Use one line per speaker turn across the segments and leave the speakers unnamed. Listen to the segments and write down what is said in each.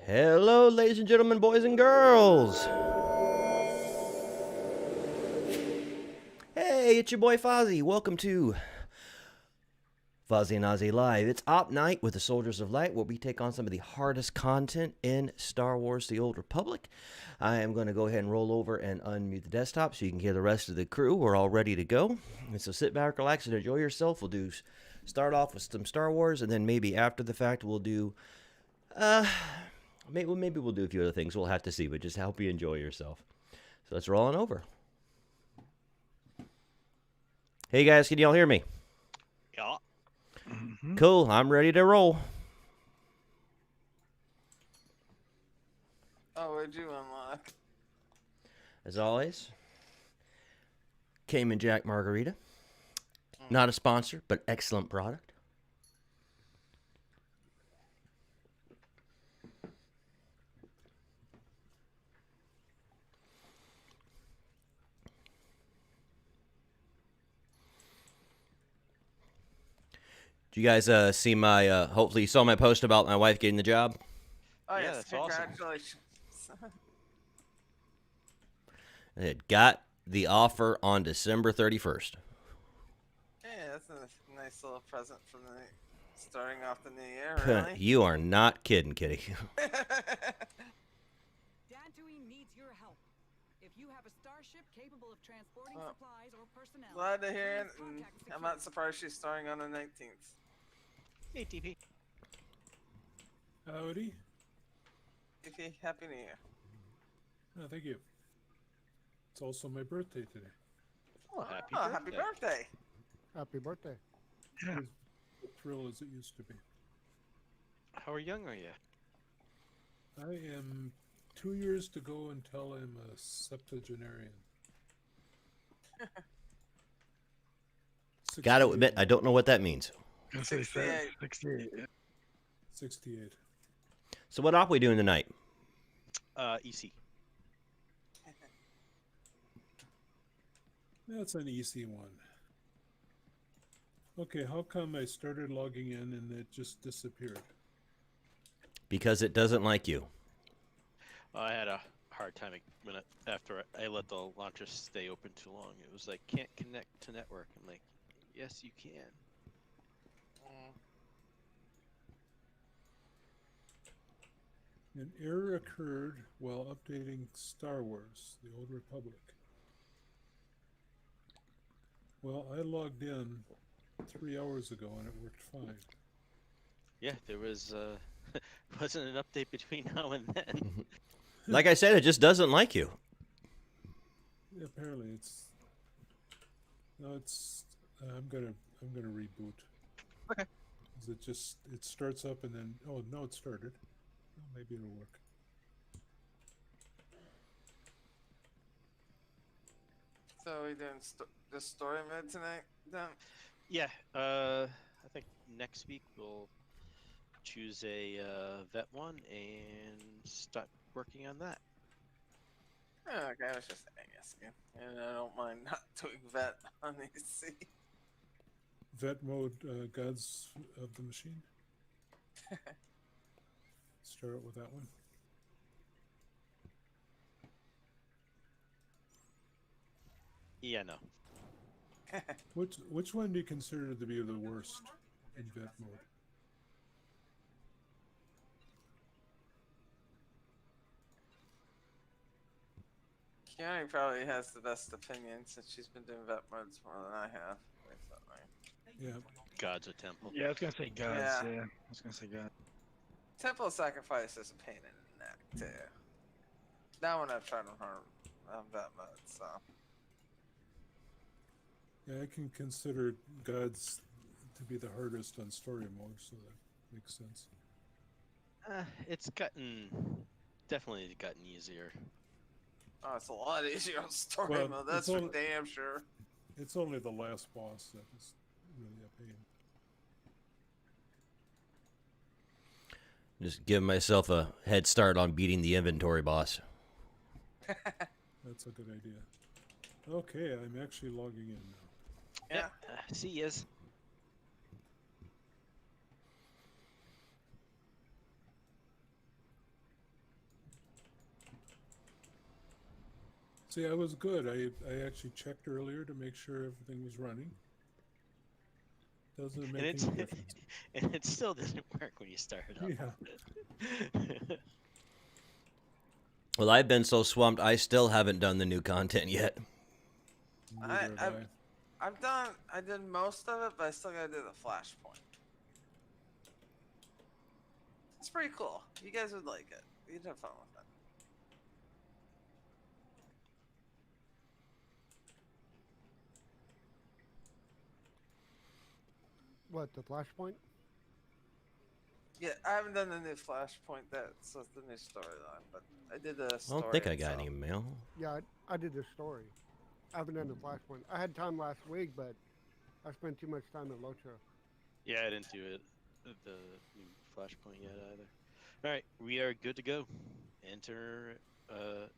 Hello, ladies and gentlemen, boys and girls. Hey, it's your boy Fozzy. Welcome to FozzyNozzy Live. It's Op Night with the Soldiers of Light, where we take on some of the hardest content in Star Wars The Old Republic. I am going to go ahead and roll over and unmute the desktop so you can hear the rest of the crew. We're all ready to go. And so sit back, relax, and enjoy yourself. We'll start off with some Star Wars, and then maybe after the fact we'll do maybe we'll do a few other things. We'll have to see, but just help you enjoy yourself. So let's roll on over. Hey guys, can y'all hear me?
Yeah.
Mm-hmm.
Cool, I'm ready to roll.
Oh, what'd you unlock?
As always, Cayman Jack Margarita. Not a sponsor, but excellent product. Did you guys see my, hopefully you saw my post about my wife getting the job?
Oh,
Yeah,
yes,
that's awesome.
congratulations.
It got the offer on December 31st.
Yeah, that's a nice little present from the starting off the new year, really.
You are not kidding, kitty.
Dantooine needs your help. If you have a starship capable of transporting
Well,
supplies or personnel,
Glad to hear it,
please
and
contact
I'm not
security.
surprised she's starting on the 19th.
Hey, TP.
Howdy.
Fifi, Happy New Year.
Oh, thank you. It's also my birthday today.
Oh, happy
Oh,
birthday.
happy birthday.
Happy birthday.
As a thrill as it used to be.
How young are you?
I am 2 years to go until I'm a septuagenarian.
Gotta admit, I don't know what that means.
68.
68.
So what are we doing tonight?
EC.
That's an easy one. Okay, how come I started logging in and it just disappeared?
Because it doesn't like you.
I had a hard time after I let the launcher stay open too long. It was like, can't connect to network. I'm like, yes, you can.
An error occurred while updating Star Wars, The Old Republic. Well, I logged in 3 hours ago and it worked fine.
Yeah, there was wasn't an update between now and then.
Like I said, it just doesn't like you.
Apparently, it's no, it's. I'm gonna reboot.
Okay.
'Cause it starts up and then no, it started. Well, maybe it'll work.
So we doing the story mode tonight, then?
Yeah. I think next week we'll choose a vet one and start working on that.
Oh, okay, I was just asking. And I don't mind not doing vet on EC.
Vet mode, Gods of the Machine. Start with that one.
Yeah, no.
Which one do you consider to be the worst in vet mode?
Kiani probably has the best opinion since she's been doing vet modes more than I have. Recently.
Yeah,
Gods of Temple.
Yeah, I was gonna say gods.
Yeah.
Yeah, I was gonna say god.
Temple of Sacrifice is a pain in the neck too. That one I've tried on vet mode, so.
yeah, I can consider Gods to be the hardest on story mode, so that makes sense.
It's definitely gotten easier.
Oh, it's a lot easier on story
Well,
mode, that's
it's
for
all-
damn sure.
It's only the last boss that is really a pain.
Just give myself a head start on beating the inventory boss.
That's a good idea. Okay, I'm actually logging in now.
Yeah.
See yas.
See, I was good. I actually checked earlier to make sure everything was running. Doesn't
And
make
it's
any difference.
and it still doesn't work when you start it up.
Yeah.
Well, I've been so swamped, I still haven't done the new content yet.
Neither have
I did most of it, but I still gotta do the flashpoint. It's pretty cool. You guys would like it. You'd have fun with it.
What, the flashpoint?
Yeah, I haven't done the new flashpoint. That's with the new storyline, but I did the
I
story.
don't think I got
itself.
an email.
Yeah, I did the story. I haven't done the flashpoint. I had time last week, but I spent too much time at Lotra.
Yeah, I didn't do it the new flashpoint yet either. All right, we are good to go. Enter.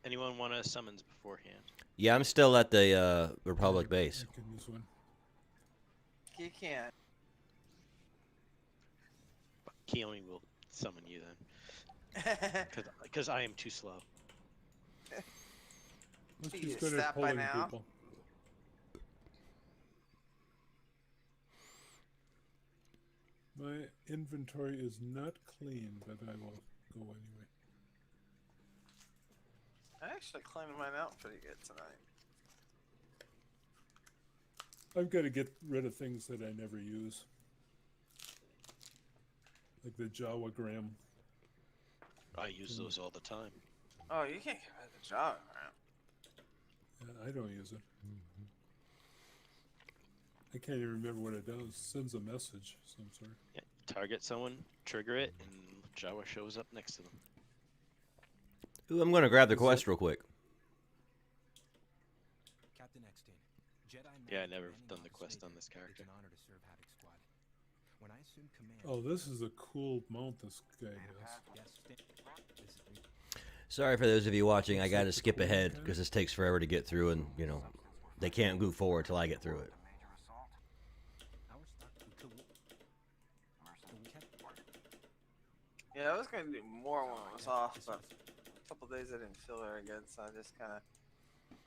Anyone want a summons beforehand?
Yeah, I'm still at the Republic base.
I can use one.
You can't.
Keone will summon you then, because I am too slow.
Must
You
be good at
stat by
pulling
now?
people. My inventory is not clean, but I will go anyway.
I actually cleaned mine out pretty good tonight.
I've got to get rid of things that I never use. Like the Jawagram.
I use those all the time.
Oh, you can't get rid of the job, man.
I don't use it. I can't even remember what it does. Sends a message of some sort.
Yeah, target someone, trigger it, and Jawa shows up next to them.
Ooh, I'm going to grab the
Is
quest
it-
real quick.
Captain Eckstein, Jedi
Yeah, I
Knight
never
commanding
done the
Officer
quest on
Vader,
this character.
It's an honor to serve Havoc Squad. When I assumed command,
Oh, this is a cool mount this guy has.
yes, this is
Sorry for those of you watching. I got to skip ahead because this takes forever to get through, and you know they can't move forward till I get through it.
our stock.
Yeah, I was gonna do more when it was off, but a couple days I didn't feel very good, so I just kind of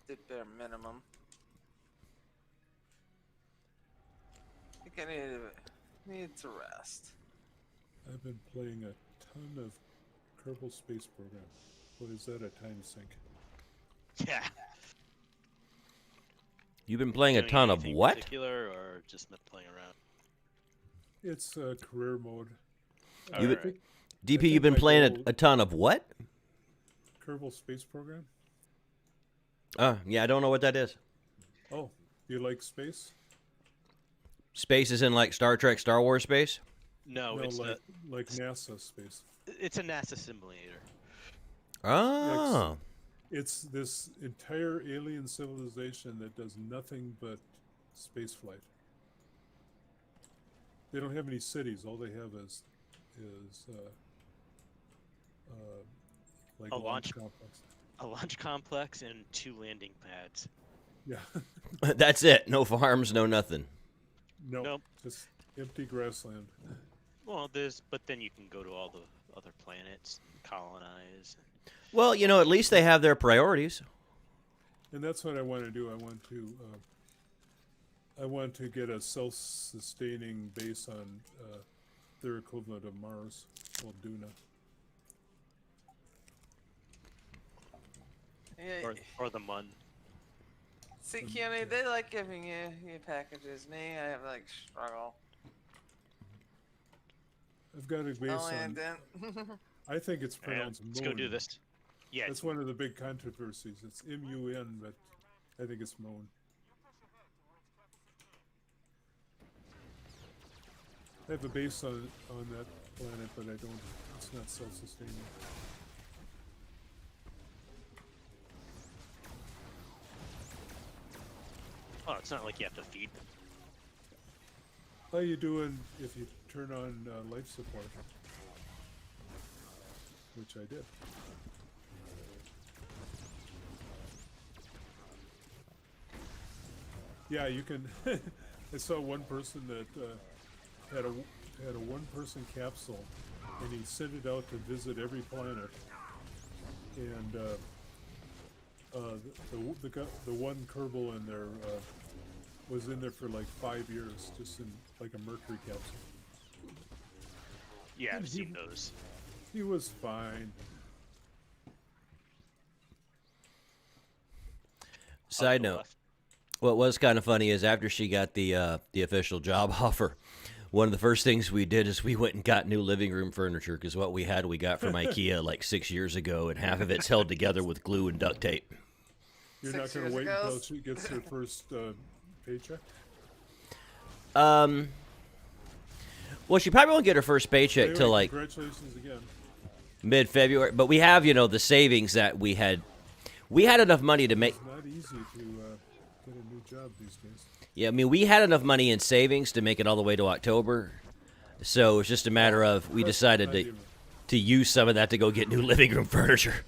did bare minimum. I think I needed to rest.
I've been playing a ton of Kerbal Space Program. What is that, a time sink?
Yeah.
You've been playing a
Doing
ton of
anything
what?
Particular, or just not playing around?
It's career mode.
You
I
been-
think
DP, you've been
my
playing
goal-
a ton of what?
Kerbal Space Program?
Yeah, I don't know what that is.
Oh, you like space?
Space is in like Star Trek, Star Wars space?
No,
no,
it's
like NASA space.
it's a NASA simulator.
Oh.
It's this entire alien civilization that does nothing but space flight. They don't have any cities. All they have is like
A
launch
launch-
complex.
A launch complex and 2 landing pads.
Yeah.
That's it. No farms, no nothing.
No.
Nope.
Just empty grassland.
Well, but then you can go to all the other planets and colonize.
Well, you know, at least they have their priorities.
And that's what I want to do. I want to get a self-sustaining base on their equivalent of Mars, called Duna.
Yeah,
Or the Mun.
see, Keone, they like giving you packages. Me, I have like struggle.
I've got a base
Oh,
on.
and then
I think it's
Yeah,
pronounced
let's go do
Moon.
this. Yeah,
That's one of the big controversies. It's M-U-N, but I think it's Moon. I have a base on that planet, but I don't. It's not self-sustaining.
oh, it's not like you have to feed them.
How you doing if you turn on life support? Which I did. Yeah, you can. I saw one person that had a one-person capsule, and he sent it out to visit every planet. And the one Kerbal in there was in there for like 5 years, just in like a mercury capsule.
Yeah,
And
I've seen those.
He was fine.
Side
the
note,
left.
what was kind of funny is after she got the official job offer, one of the first things we did is we went and got new living room furniture because what we had we got from IKEA like 6 years ago, and half of it's held together with glue and duct tape.
You're
6
not going
years
to wait
ago?
until she gets her first paycheck?
Well, she probably won't get her first paycheck
Anyway,
till like
congratulations again.
mid-February, but we have, the savings that we had enough money to make.
It's not easy to get a new job these days.
Yeah, I mean, we had enough money in savings to make it all the way to October, so it's just a matter of we decided
Not
to
even-
to use some of that to go get new living room furniture.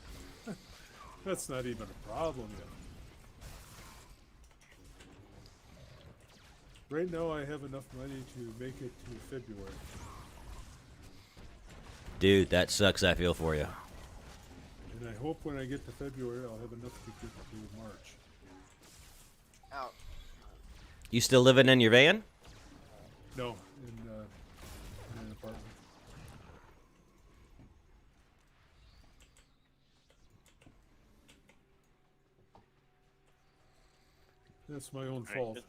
That's not even a problem yet. Right now, I have enough money to make it to February.
Dude, that sucks. I feel for you.
And I hope when I get to February, I'll have enough to get to March.
Out.
You still living in your van?
No, in an apartment. That's my own
Right.
fault.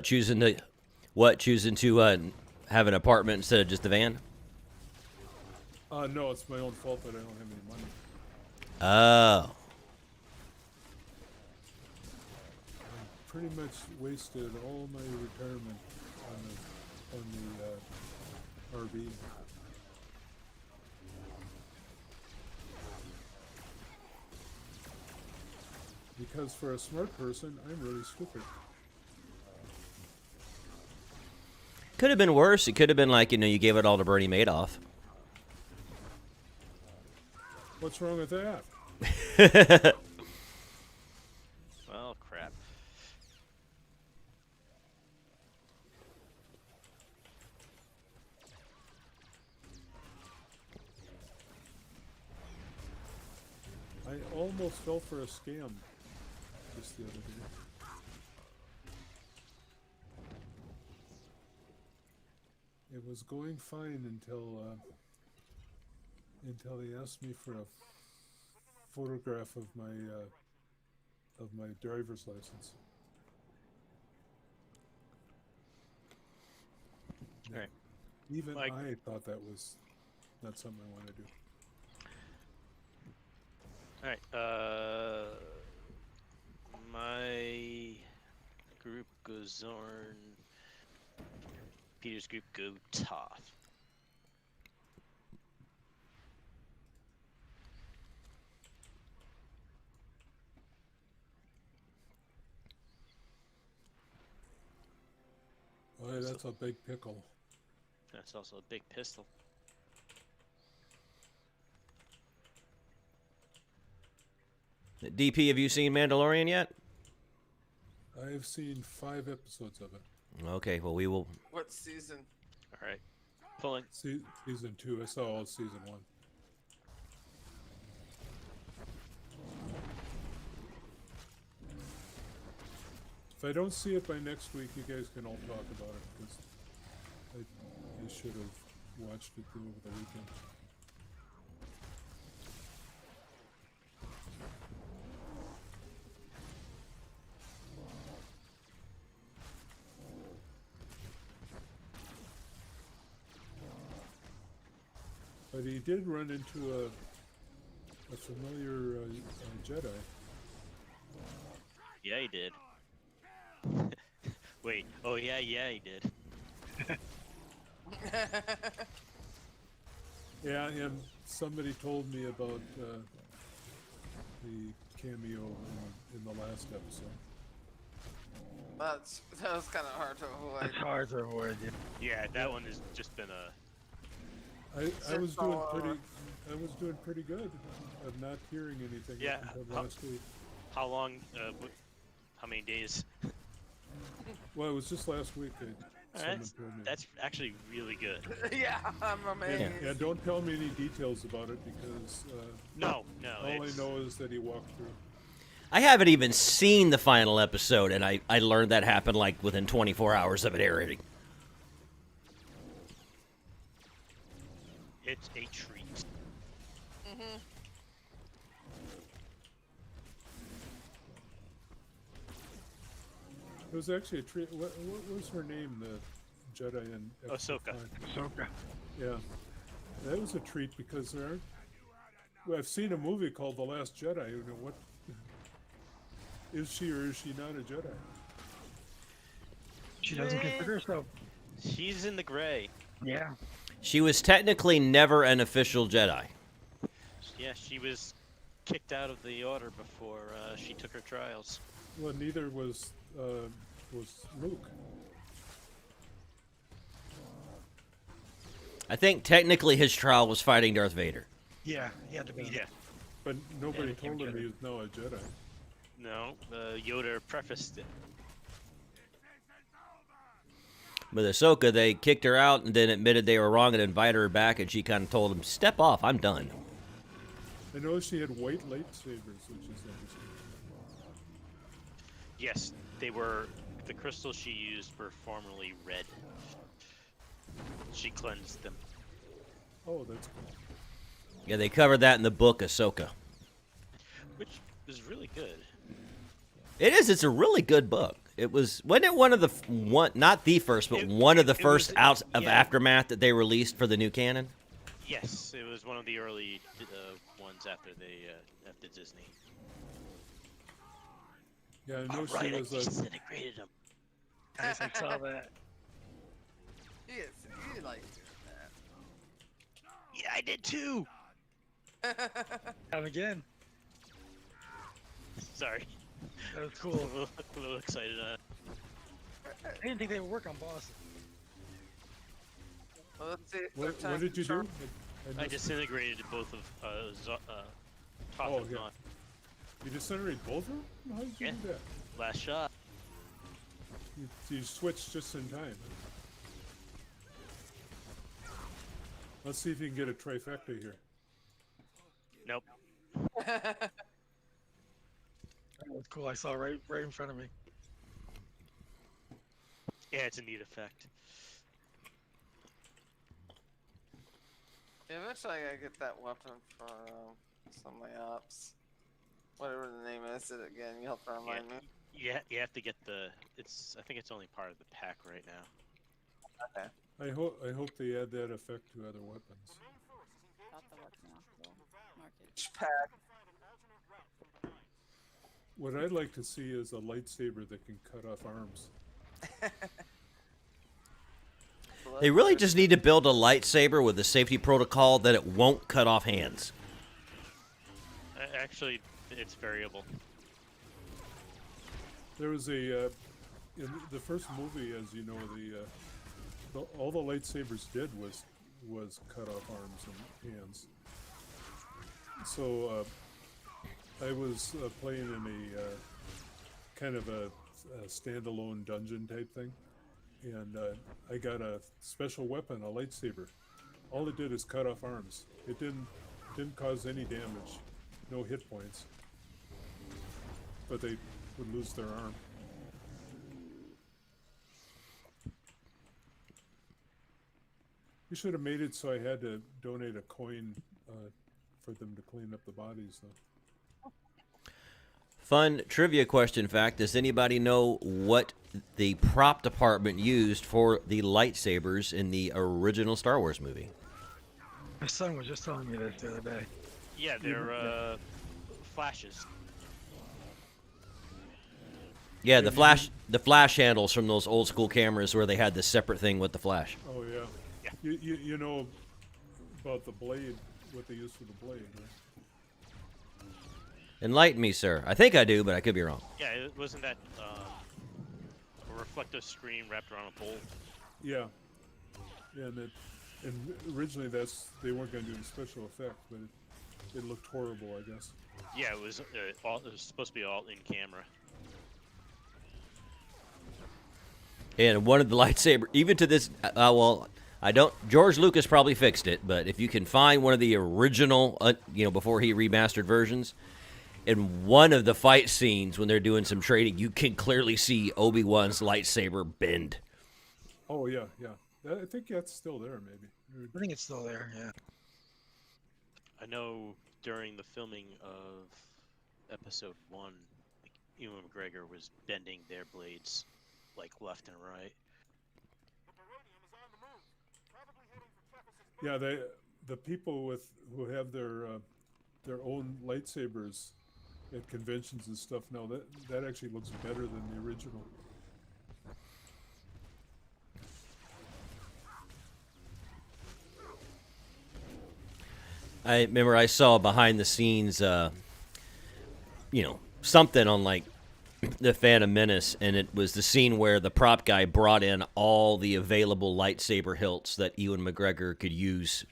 Choosing to have an apartment instead of just the van?
No, it's my own fault that I don't have any money.
Oh.
I pretty much wasted all my retirement on the RV. Because for a smart person, I'm really stupid.
Could have been worse. It could have been like, you gave it all to Bernie Madoff.
What's wrong with that?
Well, crap.
I almost fell for a scam just the other day. It was going fine until they asked me for a photograph of my driver's license.
All right.
Even
Mike.
I thought that was not something I want to do.
All right. My group goes on. Peter's group go Toth.
Oh, yeah, that's a big pickle.
That's also a big pistol.
DP, have you seen Mandalorian yet?
I've seen 5 episodes of it.
Okay, well, we will.
What season?
All right. Pulling.
Season 2. I saw all of season 1. If I don't see it by next week, you guys can all talk about it, because I should have watched it over the weekend. But he did run into a familiar Jedi.
Yeah, he did. Wait. Oh, yeah, he did.
Yeah, and somebody told me about the cameo in the last episode.
That was kind of hard to avoid.
hard to avoid.
Yeah, that one has just been a.
I was doing
So,
pretty good of not hearing anything
Yeah,
until last week.
How long? How many days?
Well, it was just last week. Someone
That's,
told me.
that's actually really good.
Yeah, I'm amazed.
Yeah, don't tell me any details about it because
No,
all I
it's,
know is that he walked through.
I haven't even seen the final episode, and I learned that happened like within 24 hours of it airing.
it's a treat.
It was actually a treat. What was her name? The Jedi in Episode
Ahsoka.
5? Yeah, that was a treat because there aren't. Well, I've seen a movie called The Last Jedi. You know what? Is she or is she not a Jedi?
She doesn't consider herself.
She's in the gray.
Yeah.
She was technically never an official Jedi.
Yeah, she was kicked out of the order before she took her trials.
Well, neither was Luke.
I think technically his trial was fighting Darth Vader.
Yeah, he had to be
Yeah.
But nobody
Yeah, he
told
became
him
Jedi.
he was now a Jedi.
No, Yoda prefaced it.
With Ahsoka, they kicked her out and then admitted they were wrong and invited her back, and she kind of told him, "Step off, I'm done."
I know she had white lightsabers, which is interesting.
Yes, they were. The crystals she used were formerly red. She cleansed them.
Oh, that's cool.
Yeah, they covered that in the book Ahsoka.
Which is really good.
It is. It's a really good book. It wasn't it one of the not the first, but one of the
It
first
was-
out of
yeah.
Aftermath that they released for the new canon.
Yes, it was one of the early ones after they after Disney.
Yeah, I know
All
she
right, I
was
disintegrated them.
I saw that.
Yes, you like doing
Yeah, I did too.
that.
And again,
Sorry,
that was
a
cool.
little excited.
I didn't think they would work on Boston.
Well, let's see.
What did you do?
I
missed-
disintegrated both of Toph
Oh,
and
yeah.
Thrawn.
You disintegrate both of them? How did you
Yeah.
do that?
Last shot.
You switched just in time. Let's see if you can get a trifecta here.
Nope.
That was cool. I saw it right in front of me.
Yeah, it's a neat effect.
Yeah, eventually I gotta get that weapon for some of my ops. Whatever the name is, it again. You have to remind me.
Yeah, you have to get the. I think it's only part of the pack right now.
Okay.
I hope they add that effect to other weapons.
Got the working off the market.
Each pack.
What I'd like to see is a lightsaber that can cut off arms.
They really just need to build a lightsaber with a safety protocol that it won't cut off hands.
Actually, it's variable.
There was a in the first movie, as you know, all the lightsabers did was cut off arms and hands. So I was playing in a kind of a standalone dungeon type thing, and I got a special weapon, a lightsaber. All it did is cut off arms. It didn't cause any damage, no hit points, but they would lose their arm. You should have made it so I had to donate a coin for them to clean up the bodies, though.
Fun trivia question fact. Does anybody know what the prop department used for the lightsabers in the original Star Wars movie?
My son was just telling me this the other day.
Yeah, they're flashes.
Yeah, the flash handles from those old school cameras where they had the separate thing with the flash.
Oh, yeah.
Yeah.
You know about the blade, what they use for the blade, right?
Enlighten me, sir. I think I do, but I could be wrong.
Yeah, it wasn't that a reflective screen wrapped around a bolt.
Yeah. Yeah, and originally they weren't going to do a special effect, but it looked horrible, I guess.
Yeah, it was supposed to be all in camera.
And one of the lightsaber, even to this, well, I don't. George Lucas probably fixed it, but if you can find one of the original, before he remastered versions, in one of the fight scenes when they're doing some trading, you can clearly see Obi-Wan's lightsaber bend.
Oh yeah, yeah. I think that's still there, maybe.
I think it's still there. Yeah.
I know during the filming of Episode 1, like, Ewan McGregor was bending their blades like left and right.
Yeah, the people who have their own lightsabers at conventions and stuff now, that actually looks better than the original.
I remember I saw behind the scenes, something on like the Phantom Menace, and it was the scene where the prop guy brought in all the available lightsaber hilts that Ewan McGregor could use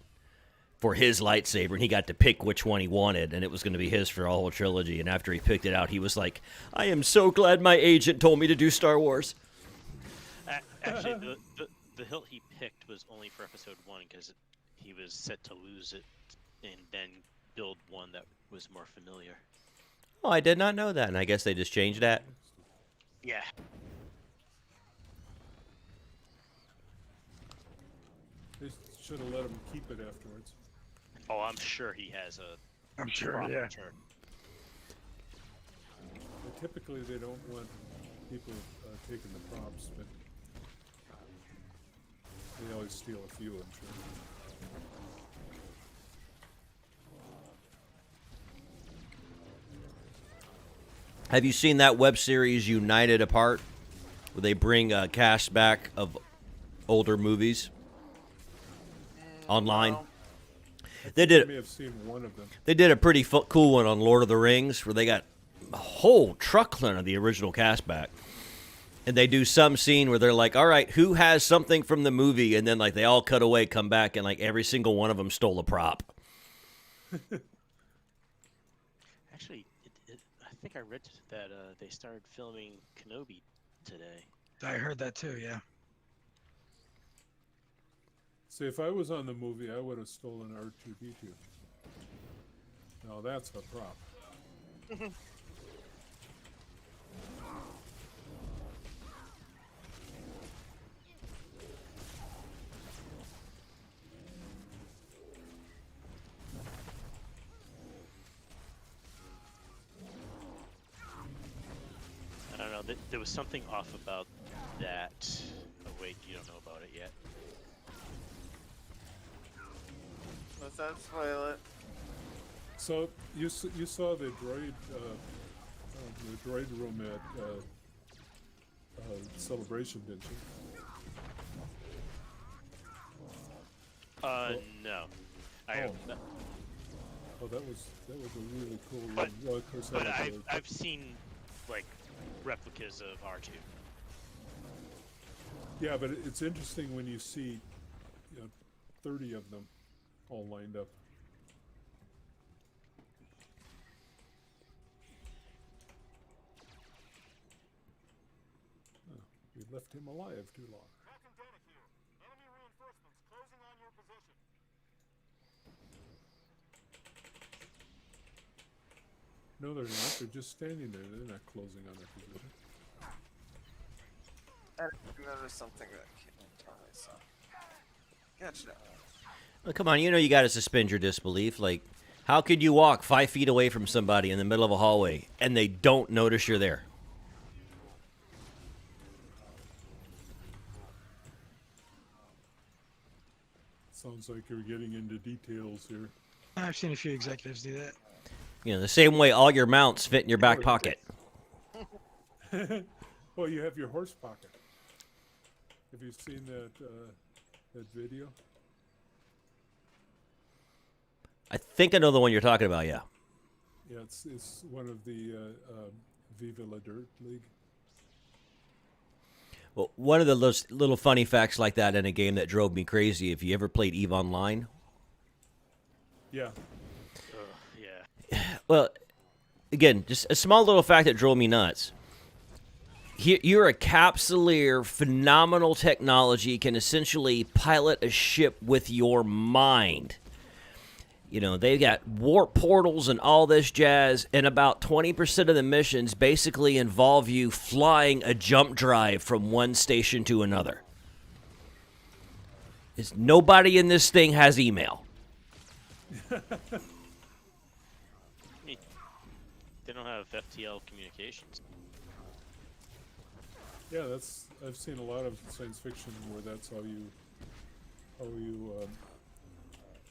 for his lightsaber, and he got to pick which one he wanted, and it was going to be his for a whole trilogy. And after he picked it out, he was like, "I am so glad my agent told me to do Star Wars."
Actually, the hilt he picked was only for Episode 1 because he was set to lose it and then build one that was more familiar.
Oh, I did not know that, and I guess they just changed that.
Yeah.
They should have let him keep it afterwards.
Oh, I'm sure he has a.
I'm sure.
proper
Yeah.
return.
But typically, they don't want people taking the props, but they always steal a few, I'm sure.
Have you seen that web series United Apart, where they bring cast back of older movies online?
No.
They
I
did.
may have seen one of them.
They did a pretty cool one on Lord of the Rings, where they got a whole truckload of the original cast back, and they do some scene where they're like, "All right, who has something from the movie?" And then like they all cut away, come back, and like every single one of them stole a prop.
Actually, I think I read that they started filming Kenobi today.
I heard that too. Yeah.
See, if I was on the movie, I would have stolen R2-D2. Now that's a prop.
I don't know. There was something off about that. Oh wait, you don't know about it yet.
Does that spoil it?
So you saw the droid room at Celebration, didn't you?
No. I
Oh.
have,
Oh, that was a really cool room.
But-
Well, of course,
but
I
I've seen like replicas of R2.
yeah, but it's interesting when you see 30 of them all lined up. Oh, we left him alive too long. No, they're not. They're just standing there. They're not closing on their position.
I noticed something that came in time, so. Gotcha.
Well, come on, you got to suspend your disbelief. Like, how could you walk 5 feet away from somebody in the middle of a hallway and they don't notice you're there?
Sounds like you're getting into details here.
I've seen a few executives do that.
The same way all your mounts fit in your back pocket.
Well, you have your horse pocket. Have you seen that video?
I think I know the one you're talking about, yeah.
Yeah, it's one of the Viva La Dirt League.
Well, one of the little funny facts like that in a game that drove me crazy, if you ever played EVE Online.
Yeah.
Yeah.
Well, again, just a small little fact that drove me nuts. You're a capsuleer, phenomenal technology, can essentially pilot a ship with your mind. You know, they've got warp portals and all this jazz, and about 20% of the missions basically involve you flying a jump drive from one station to another. Nobody in this thing has email.
They don't have FTL communications.
Yeah, I've seen a lot of science fiction where that's how you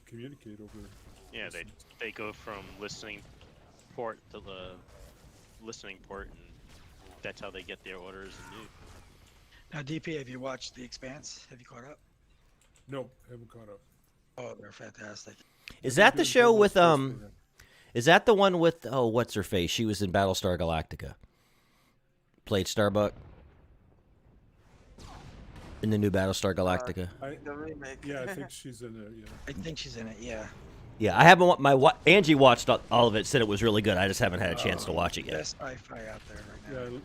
communicate over.
Yeah, they go from listening port to the listening port, and that's how they get their orders and news.
Now, DP, have you watched The Expanse? Have you caught up?
No, haven't caught up.
Oh, they're fantastic.
Is that the
Doing
show
Thermal
with
Space Program.
Is that the one with what's her face? She was in Battlestar Galactica. Played Starbuck in the new Battlestar Galactica.
The remake.
Yeah, I think she's in it. Yeah.
I think she's in it, yeah.
Yeah, I haven't. Angie watched all of it. Said it was really good. I just haven't had a chance to watch it yet.
Best sci-fi out there right now.
Yeah,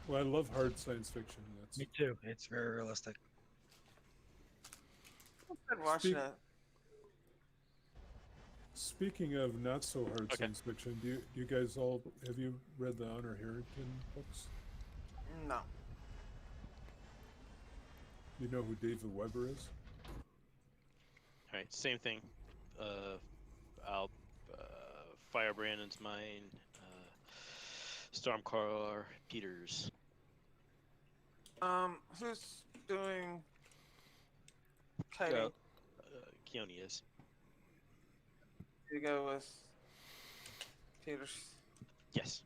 well, I love hard science fiction. That's
Me too. It's very realistic.
I've been watching it.
Speaking of not so hard
Okay.
science fiction, do you guys all have you read the Honor Harrington books?
No.
You know who David Weber is?
All right, same thing. I'll Firebrand's mine. Stormcaller Peters.
Who's doing kiting?
So, Keone is.
You go with Peters.
Yes.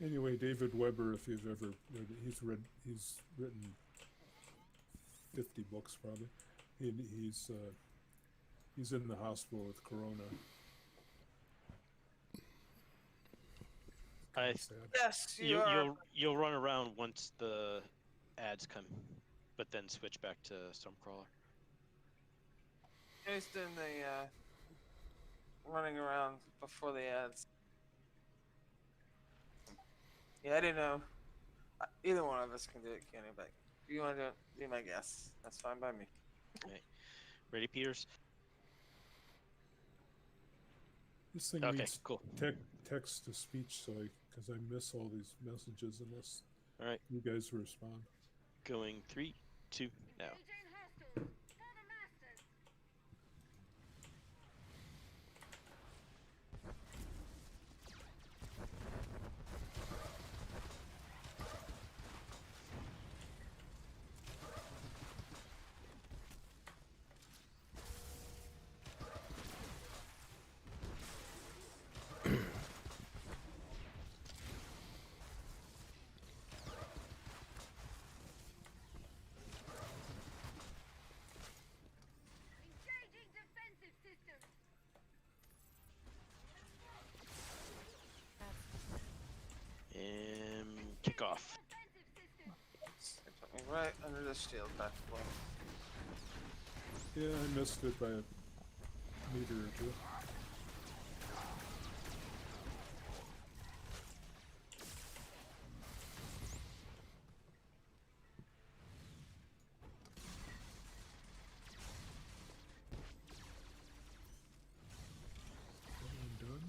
Anyway, David Weber, if you've ever read it, he's written 50 books probably. He's in the hospital with corona. Sad.
Yes, you are.
You'll run around once the ads come, but then switch back to Stormcrawler.
He's doing the running around before the ads. Yeah, I didn't know. Either one of us can do it, Kenny, but if you want to do it, be my guest. That's fine by me.
Okay. Ready, Peters?
This thing
Okay,
needs
cool.
text to speech, so because I miss all these messages unless
All right,
you guys respond.
going 3, 2, now. And kick off.
It put me right under the shield back below.
Yeah, I missed it by a meter or two. Done.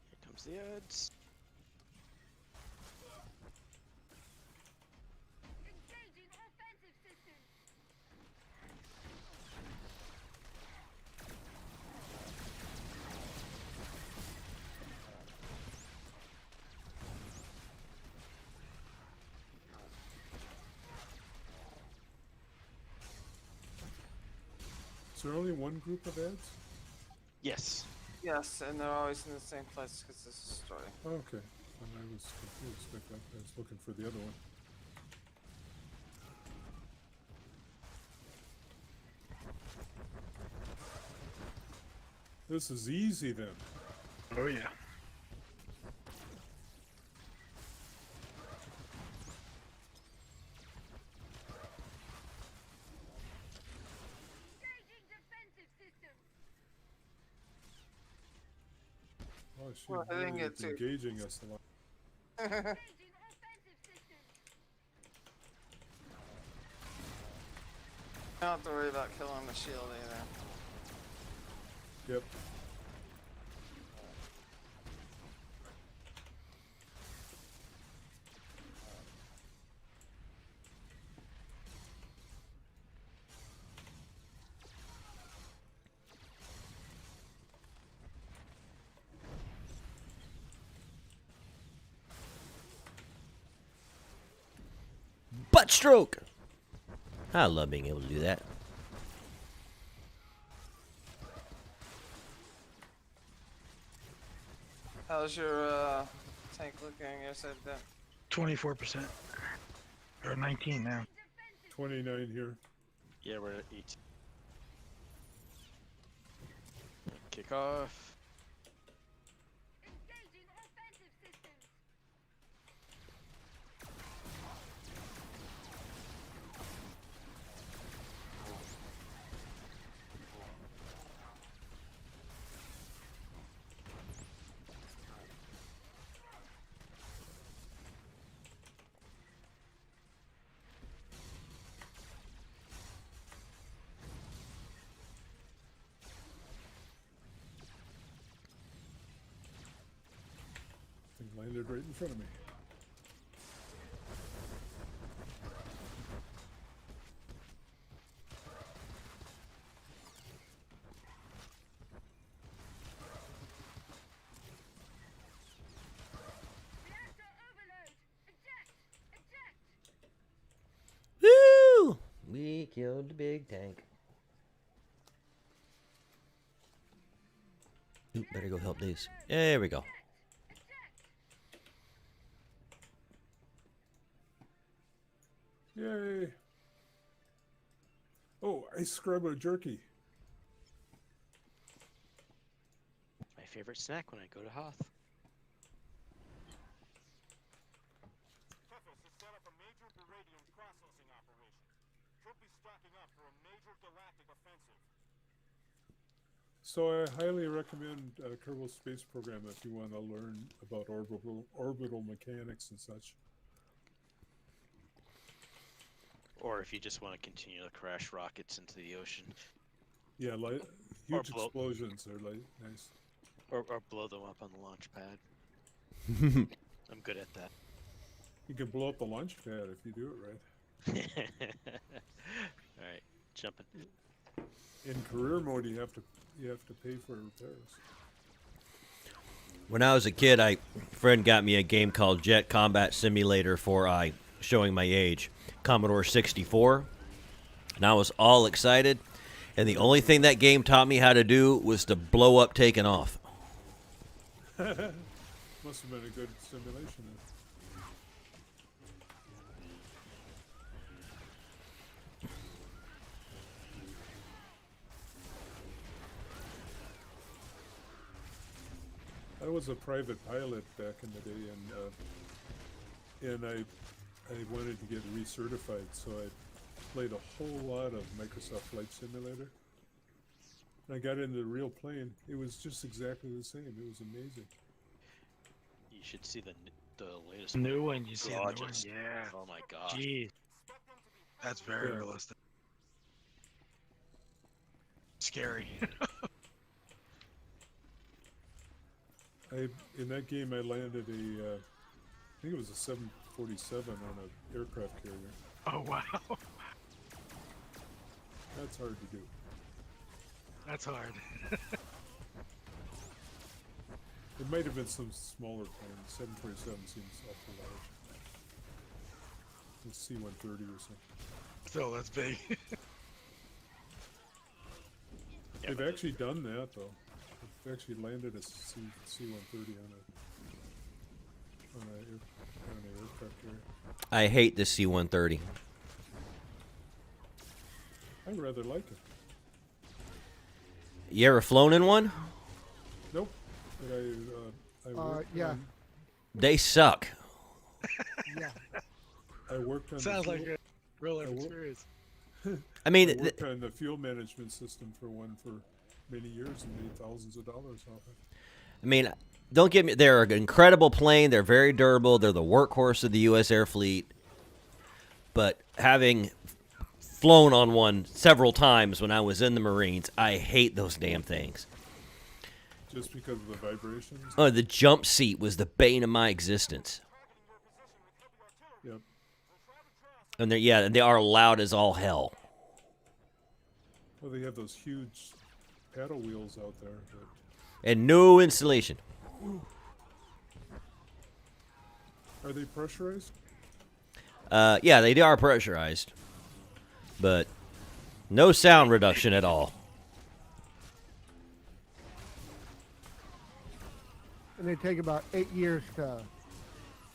Here comes the ads.
Is there only one group of ads?
Yes.
Yes, and they're always in the same place because this is a story.
Oh, okay. And I was confused. I thought I was looking for the other one. This is easy then.
Oh yeah.
Oh, she
Well, I didn't
really
get
is
to.
engaging us a lot.
Don't have to worry about killing the shield either.
Yep.
Butt stroke. I love being able to do that.
How's your tank looking? You said that.
24%. Or 19 now.
29 here.
Yeah, we're at 18. Kick off.
Thing landed right in front of me.
Woo! We killed the big tank. Ooh, better go help these. There we go.
Yay! Oh, ice scrub or jerky.
My favorite snack when I go to Hoth.
Tethys has set up a major beradium processing operation. Should be stacking up for a major galactic offensive.
So I highly recommend Kerbal Space Program if you want to learn about orbital mechanics and such.
Or if you just want to continue to crash rockets into the ocean.
Yeah, like
Or
huge
blow-
explosions are like nice.
Or blow them up on the launch pad. I'm good at that.
You can blow up the launch pad if you do it right.
Alright, jumping.
In career mode, you have to pay for repairs.
When I was a kid, a friend got me a game called Jet Combat Simulator for showing my age, Commodore 64, and I was all excited. And the only thing that game taught me how to do was to blow up taking off.
Must have been a good simulation. I was a private pilot back in the day, and I wanted to get recertified, so I played a whole lot of Microsoft Flight Simulator. And I got into the real plane. It was just exactly the same. It was amazing.
You should see the latest
New one, you see the new one?
gorgeous.
Yeah.
Oh my gosh.
Gee. That's very
Yeah.
realistic. Scary.
In that game, I landed I think it was a 747 on an aircraft carrier.
Oh, wow.
That's hard to do.
That's hard.
It might have been some smaller plane. 747 seems awful large. It's C-130 or something.
Still, that's big.
Yeah,
They've
but
actually done that though. They've actually landed a C-130 on on an aircraft carrier.
I hate the C-130.
I rather like it.
You ever flown in one?
Nope. But I worked
yeah.
on,
They suck.
Yeah.
I worked on
Sounds
the
like
fuel,
a real life
I wo-
experience.
I mean,
I worked on the fuel management system for one for many years and made thousands of dollars off it.
Don't get me. They're an incredible plane. They're very durable. They're the workhorse of the U.S. Air Fleet. But having flown on one several times when I was in the Marines, I hate those damn things.
Just because of the vibrations.
Oh, the jump seat was the bane of my existence.
Yep.
And they are loud as all hell.
Well, they have those huge paddle wheels out there.
And no insulation.
Are they pressurized?
Yeah, they are pressurized. But no sound reduction at all.
And they take about 8 years to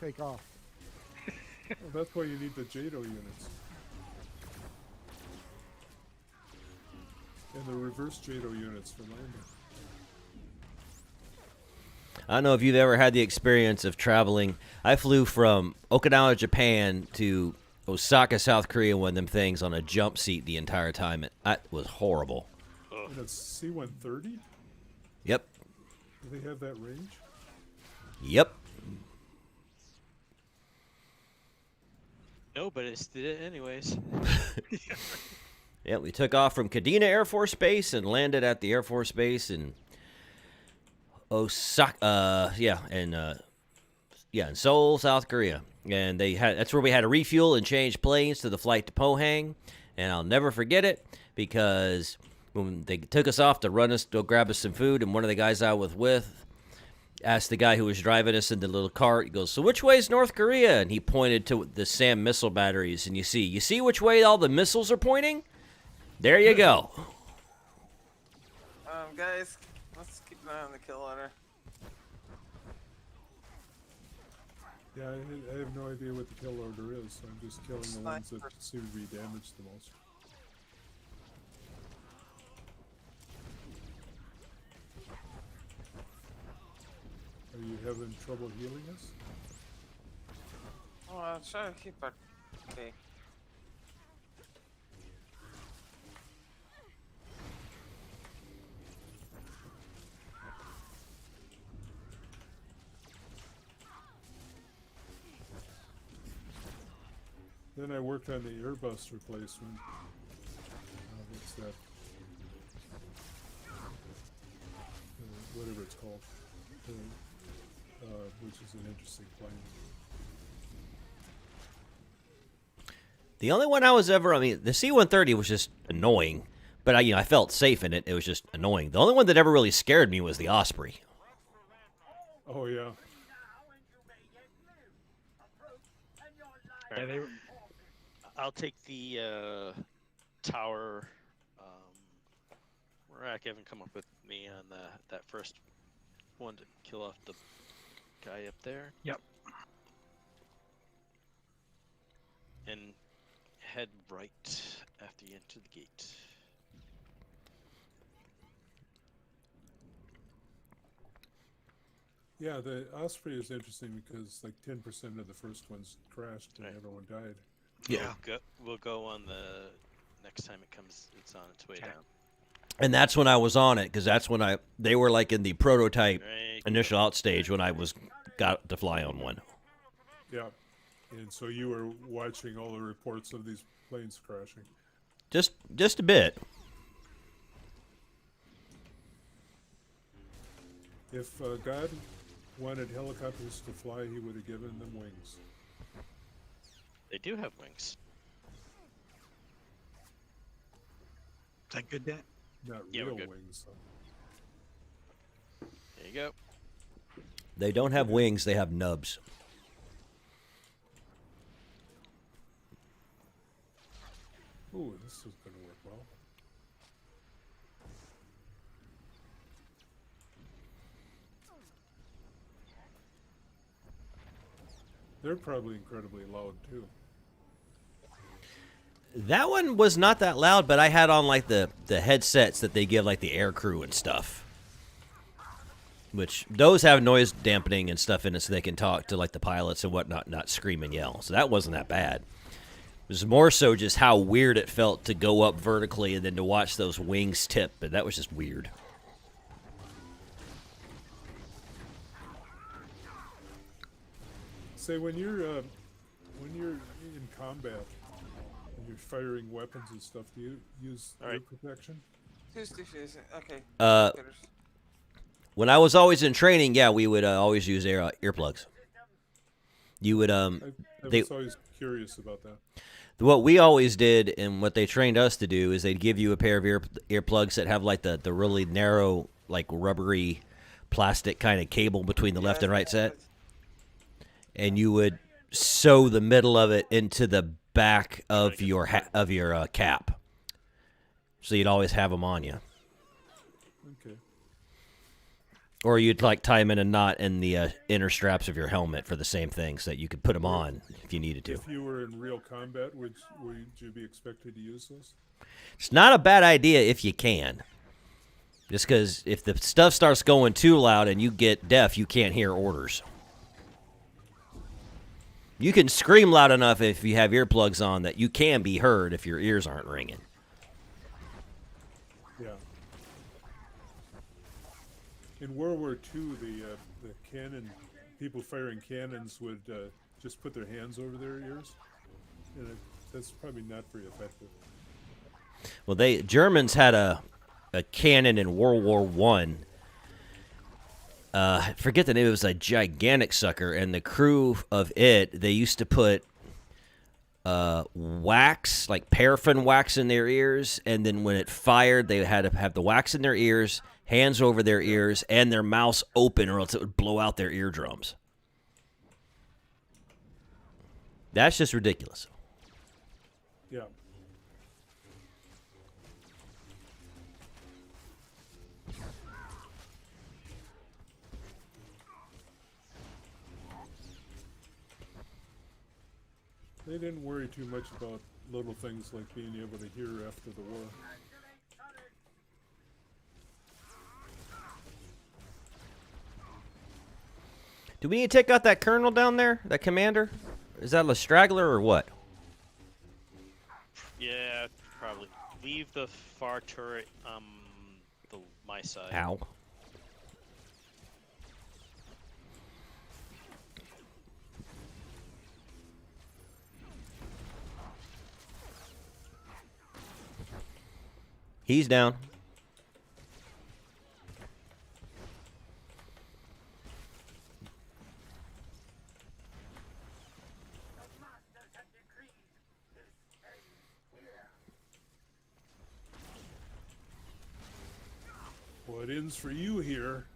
take off.
Well, that's why you need the JATO units. And the reverse JATO units for landing.
I don't know if you've ever had the experience of traveling. I flew from Okinawa, Japan to Osaka, South Korea, one of them things on a jump seat the entire time. That was horrible.
And it's C-130?
Yep.
Do they have that range?
Yep.
No, but it's did it anyways.
Yeah, we took off from Kadena Air Force Base and landed at the Air Force Base in Osaka. In Seoul, South Korea. And that's where we had to refuel and change planes to the flight to Pohang. And I'll never forget it because when they took us off to go grab us some food, and one of the guys I was with asked the guy who was driving us in the little cart, he goes, "So which way is North Korea?" And he pointed to the SAM missile batteries, and you see which way all the missiles are pointing? There you go.
Guys, let's keep an eye on the kill order.
Yeah, I have no idea what the kill order is, so I'm just killing the ones that seem to be damaged the most. Are you having trouble healing us?
Oh, I'll try to keep our... Okay.
Then I worked on the Airbus replacement. What's that? Whatever it's called. Which is an interesting plane.
The only one I was ever, the C-130 was just annoying, but I felt safe in it. It was just annoying. The only one that ever really scared me was the Osprey.
Oh, yeah.
Yeah,
I'll take the tower. Rack haven't come up with me on that first one to kill off the guy up there.
Yep.
And head right after you enter the gate.
Yeah, the Osprey is interesting because like 10% of the first ones crashed and everyone died.
Yeah.
We'll go on the next time it's on its way down.
And that's when I was on it, because that's when they were like in the prototype initial out stage when I got to fly on one.
Yeah, and so you were watching all the reports of these planes crashing.
Just a bit.
If God wanted helicopters to fly, he would have given them wings.
They do have wings.
Is that good, Dan?
Not
Yeah,
real
we're good.
wings, though.
There you go.
They don't have wings, they have nubs.
Ooh, this is going to work well. They're probably incredibly loud too.
That one was not that loud, but I had on like the headsets that they give like the air crew and stuff. Which those have noise dampening and stuff in it so they can talk to like the pilots and whatnot, not scream and yell. So that wasn't that bad. It was more so just how weird it felt to go up vertically and then to watch those wings tip, but that was just weird.
Say when you're in combat and you're firing weapons and stuff, do you use ear protection?
Who's defusing? Okay.
When I was always in training, yeah, we would always use earplugs. You would
I was always curious about that.
What we always did and what they trained us to do is they'd give you a pair of earplugs that have like the really narrow, like rubbery plastic kind of cable between the left and right set. And you would sew the middle of it into the back of your cap. So you'd always have them on you.
Okay.
Or you'd like tie them in a knot in the inner straps of your helmet for the same thing so that you could put them on if you needed to.
If you were in real combat, would you be expected to use those?
It's not a bad idea if you can. Just because if the stuff starts going too loud and you get deaf, you can't hear orders. You can scream loud enough if you have earplugs on that you can be heard if your ears aren't ringing.
Yeah. In World War II, the cannon people firing cannons would just put their hands over their ears, and that's probably not very effective.
Well, Germans had a cannon in World War I. I forget the name. It was a gigantic sucker, and the crew of it, they used to put wax, like paraffin wax in their ears, and then when it fired, they had to have the wax in their ears, hands over their ears, and their mouths open, or else it would blow out their eardrums. That's just ridiculous.
Yeah. They didn't worry too much about little things like being able to hear after the war.
Do we need to take out that colonel down there, that commander? Is that a straggler or what?
Yeah, probably. Leave the far turret my side.
Ow. He's down.
What ends for you here?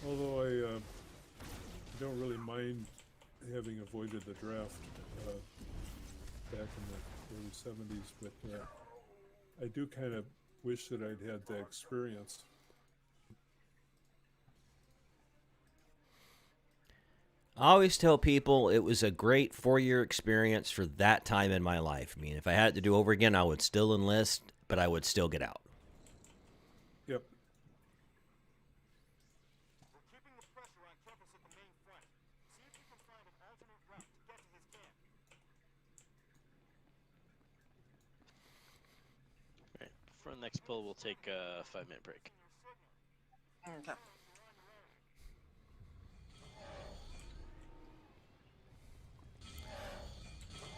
Although I don't really mind having avoided the draft back in the early 70s, but I do kind of wish that I'd had the experience.
I always tell people it was a great 4-year experience for that time in my life. I mean, if I had it to do over again, I would still enlist, but I would still get out.
Yep.
We're keeping the pressure on campus at the main front. See if you can find an alternate route to get to his camp.
Alright, for the next pull, we'll take a 5-minute break.
Okay.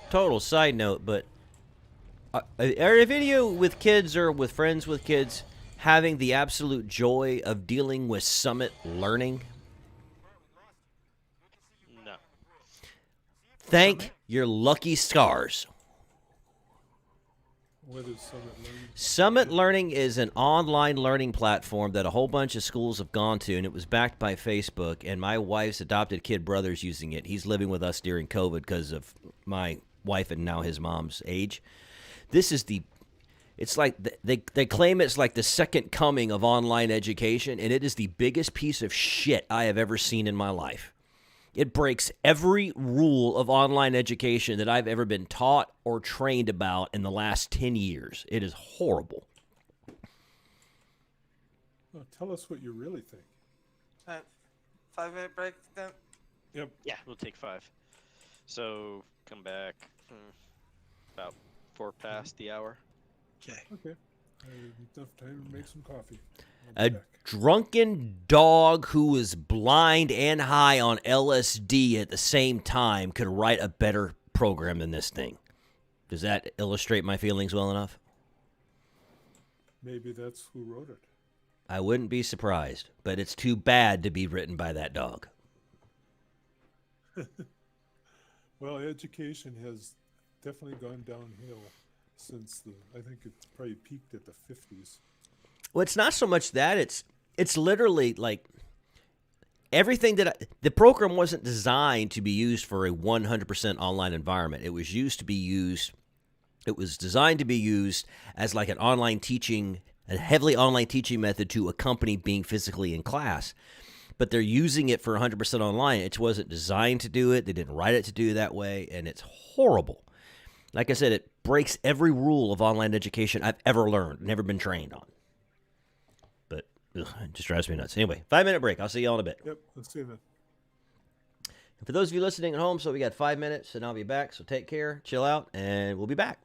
Total side note, but are any of you with kids or with friends with kids having the absolute joy of dealing with summit learning?
No.
Thank
Summit?
your lucky stars.
What is Summit Learning?
Summit Learning is an online learning platform that a whole bunch of schools have gone to, and it was backed by Facebook, and my wife's adopted kid brother's using it. He's living with us during COVID because of my wife and now his mom's age. This is it's like they claim it's like the second coming of online education, and it is the biggest piece of shit I have ever seen in my life. It breaks every rule of online education that I've ever been taught or trained about in the last 10 years. It is horrible.
Well, tell us what you really think.
5-minute break then?
Yep.
Yeah, we'll take 5. So come back about 4 past the hour.
Okay.
Okay. I have enough time to make some coffee.
A drunken dog who was blind and high on LSD at the same time could write a better program than this thing. Does that illustrate my feelings well enough?
Maybe that's who wrote it.
I wouldn't be surprised, but it's too bad to be written by that dog.
Well, education has definitely gone downhill since I think it probably peaked at the 50s.
Well, it's not so much that. It's literally like everything the program wasn't designed to be used for a 100% online environment. It was designed to be used as like an online teaching, a heavily online teaching method to accompany being physically in class. But they're using it for 100% online. It wasn't designed to do it. They didn't write it to do that way, and it's horrible. Like I said, it breaks every rule of online education I've ever learned, never been trained on. But it just drives me nuts. Anyway, 5-minute break. I'll see y'all in a bit.
Yep, let's see that.
And for those of you listening at home, so we got 5 minutes, and I'll be back. So take care, chill out, and we'll be back.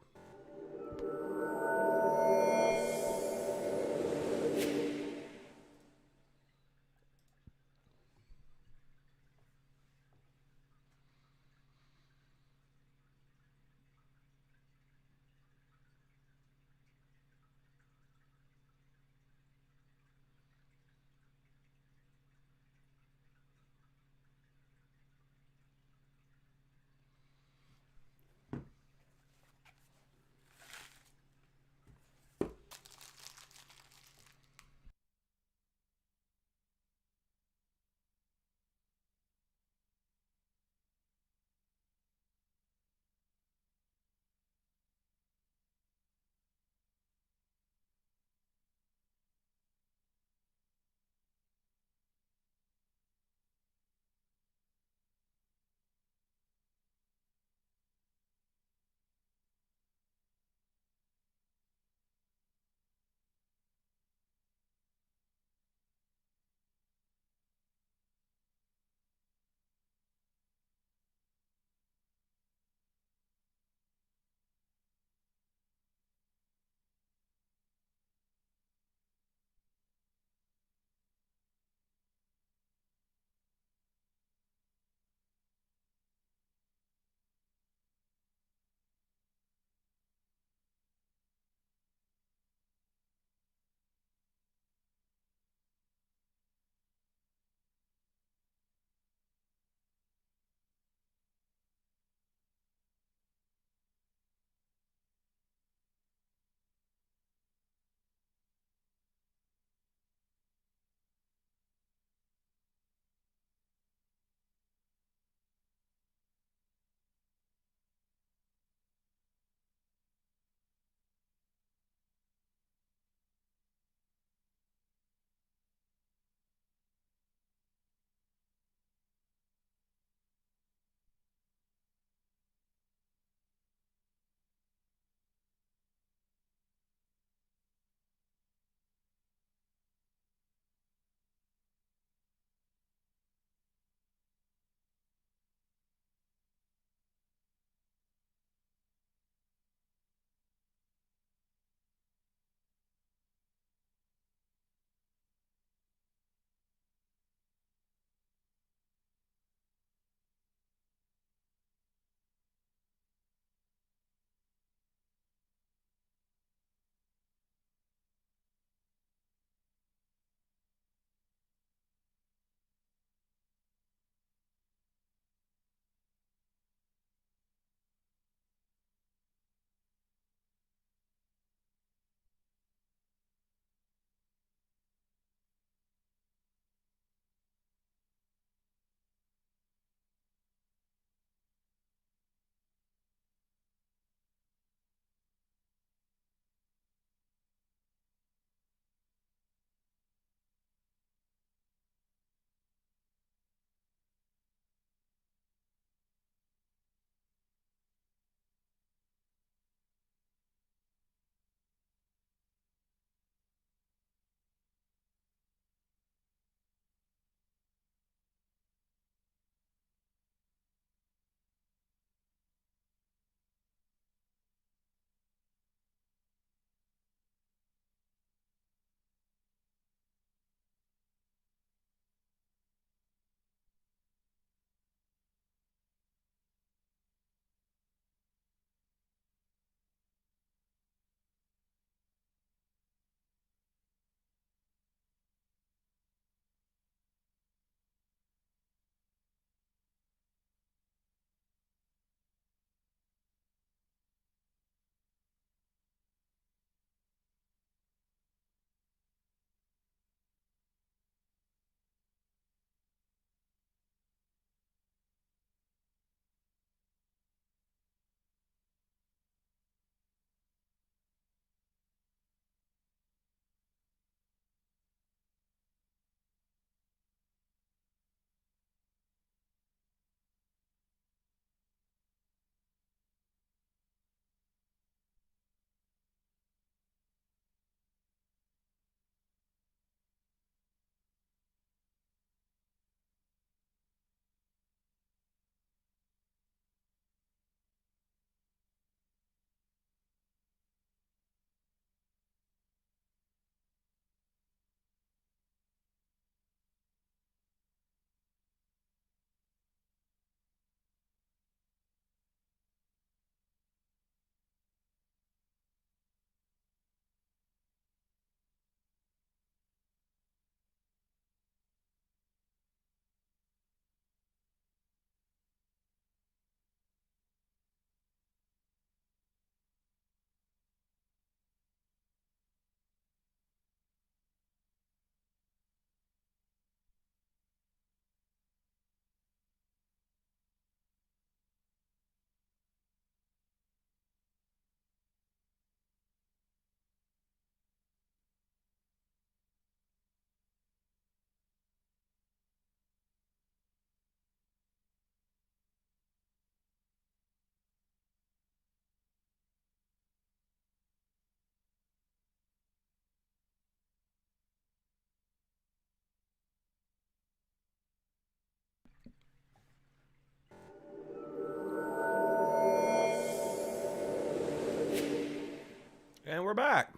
And we're back.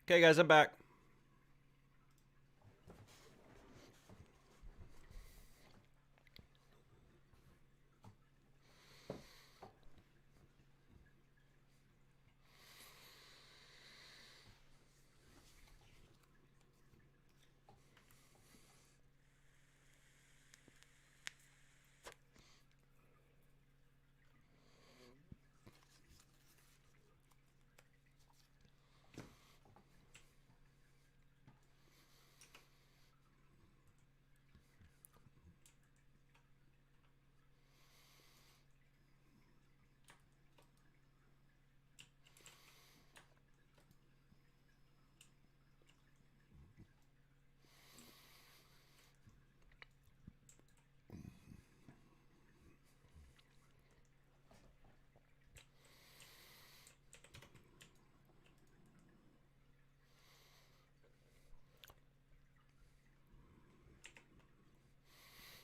Okay, guys, I'm back.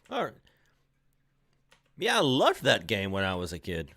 All right. Yeah, I loved that game when I was a kid.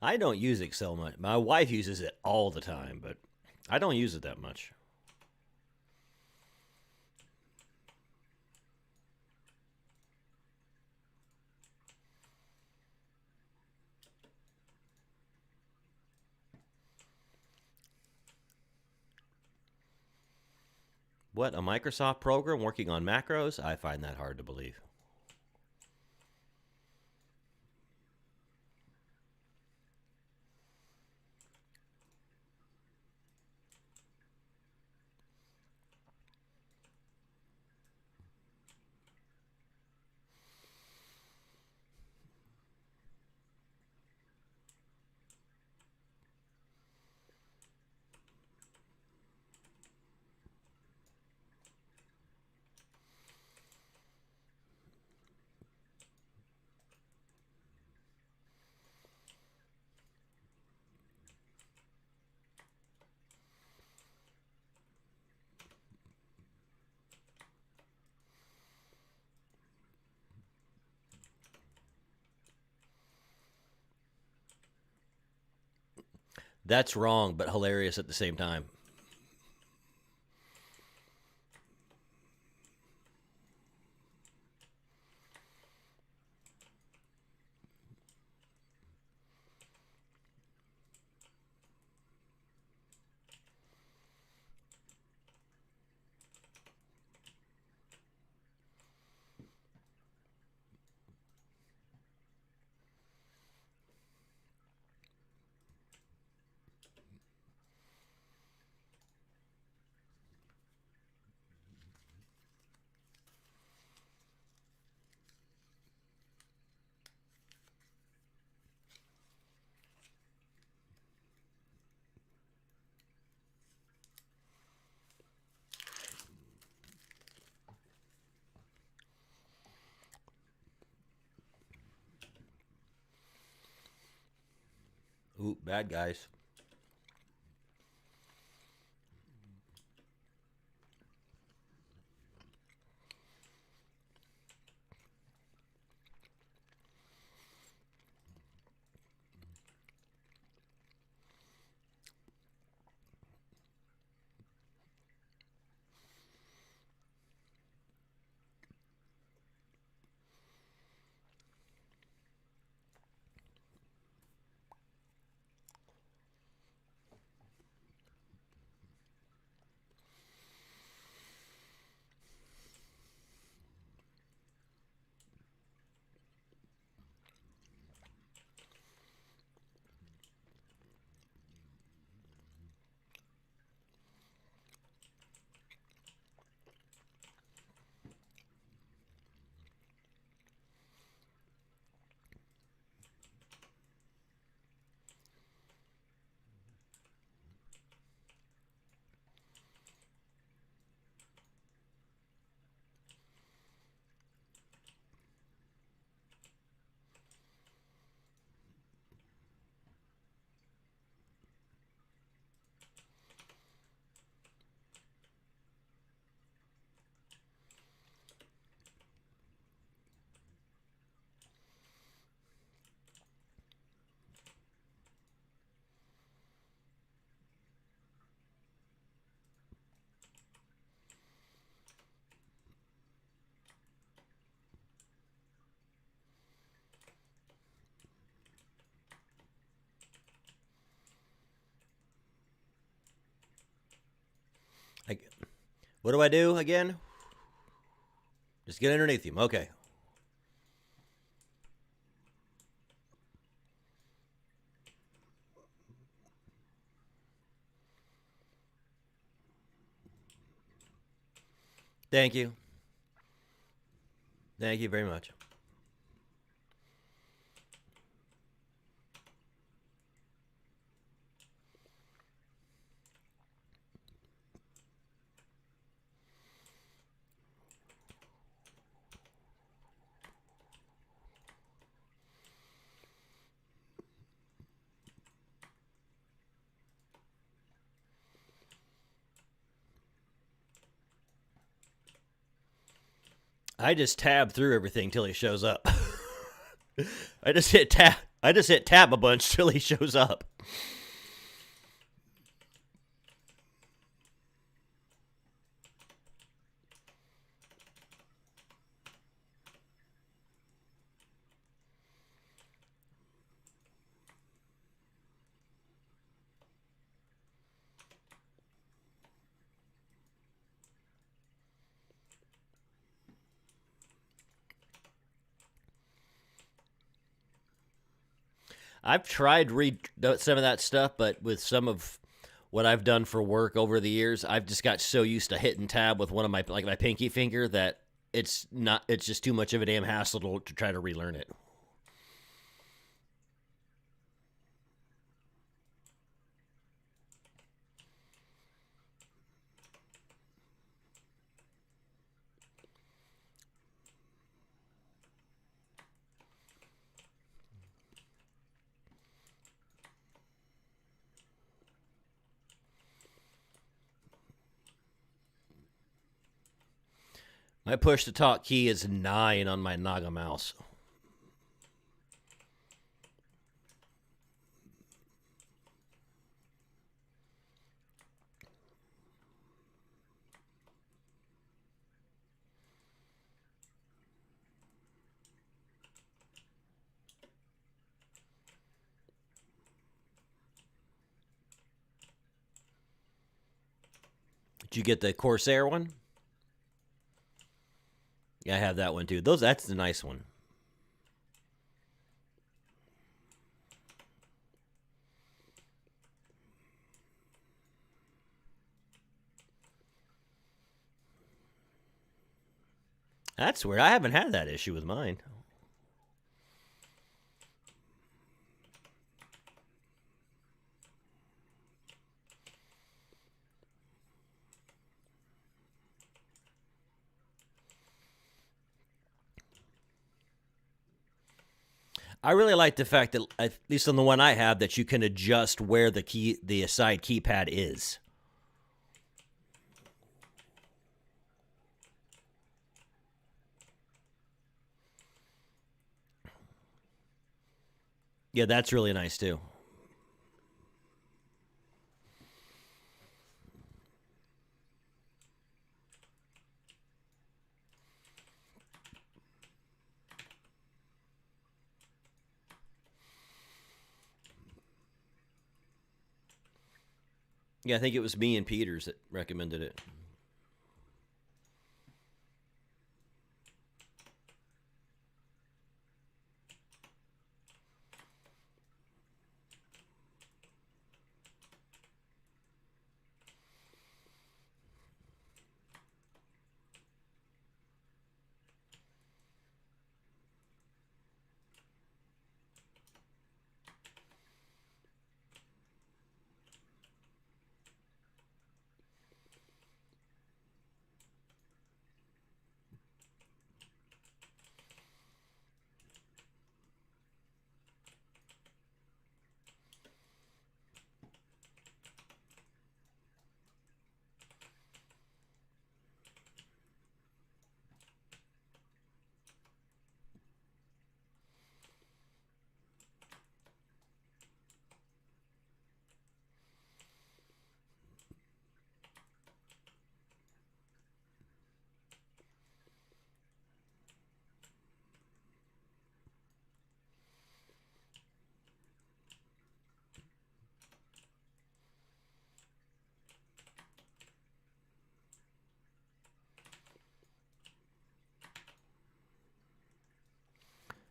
I don't use Excel much. My wife uses it all the time, but I don't use it that much. What, a Microsoft program working on macros? I find that hard to believe. That's wrong, but hilarious at the same time. Ooh, bad guys. I, what do I do again? Just get underneath him. Okay. Thank you. Thank you very much. I just tab through everything till he shows up. I just hit tab. I just hit tab a bunch till he shows up. I've tried read some of that stuff, but with some of what I've done for work over the years, I've just got so used to hitting tab with one of my my pinky finger that it's just too much of a damn hassle to try to relearn it. My push to talk key is 9 on my Naga mouse. Did you get the Corsair one? Yeah, I have that one too. That's the nice one. That's weird. I haven't had that issue with mine. I really like the fact that, at least on the one I have, that you can adjust where the side keypad is. Yeah, that's really nice too. Yeah, I think it was me and Peters that recommended it.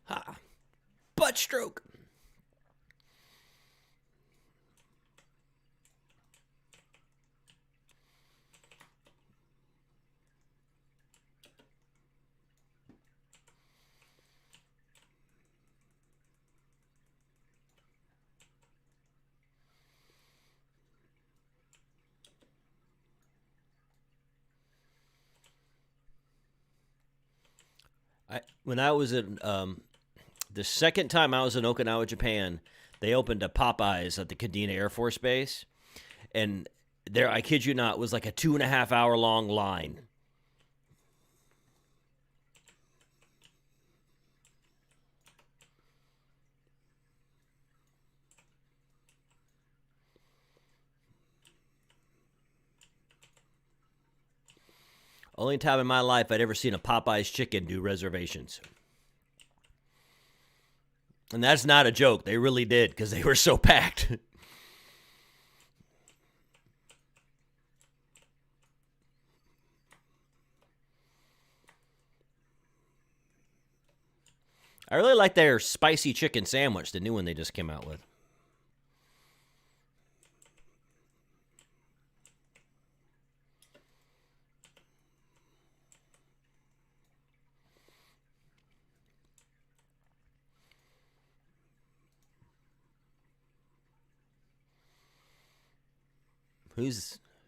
Ha! Butt stroke. When I was in the second time I was in Okinawa, Japan, they opened a Popeyes at the Kadena Air Force Base, and there, I kid you not, was like a 2.5 hour long line. Only time in my life I'd ever seen a Popeyes chicken do reservations. And that's not a joke. They really did, because they were so packed. I really like their spicy chicken sandwich, the new one they just came out with.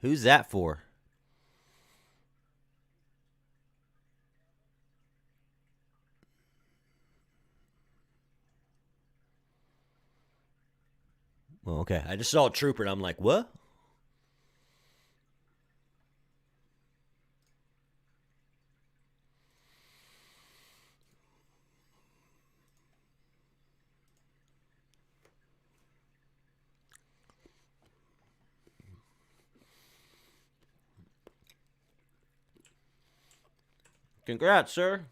Who's that for? Well, okay. I just saw a trooper and I'm like, what? Congrats, sir.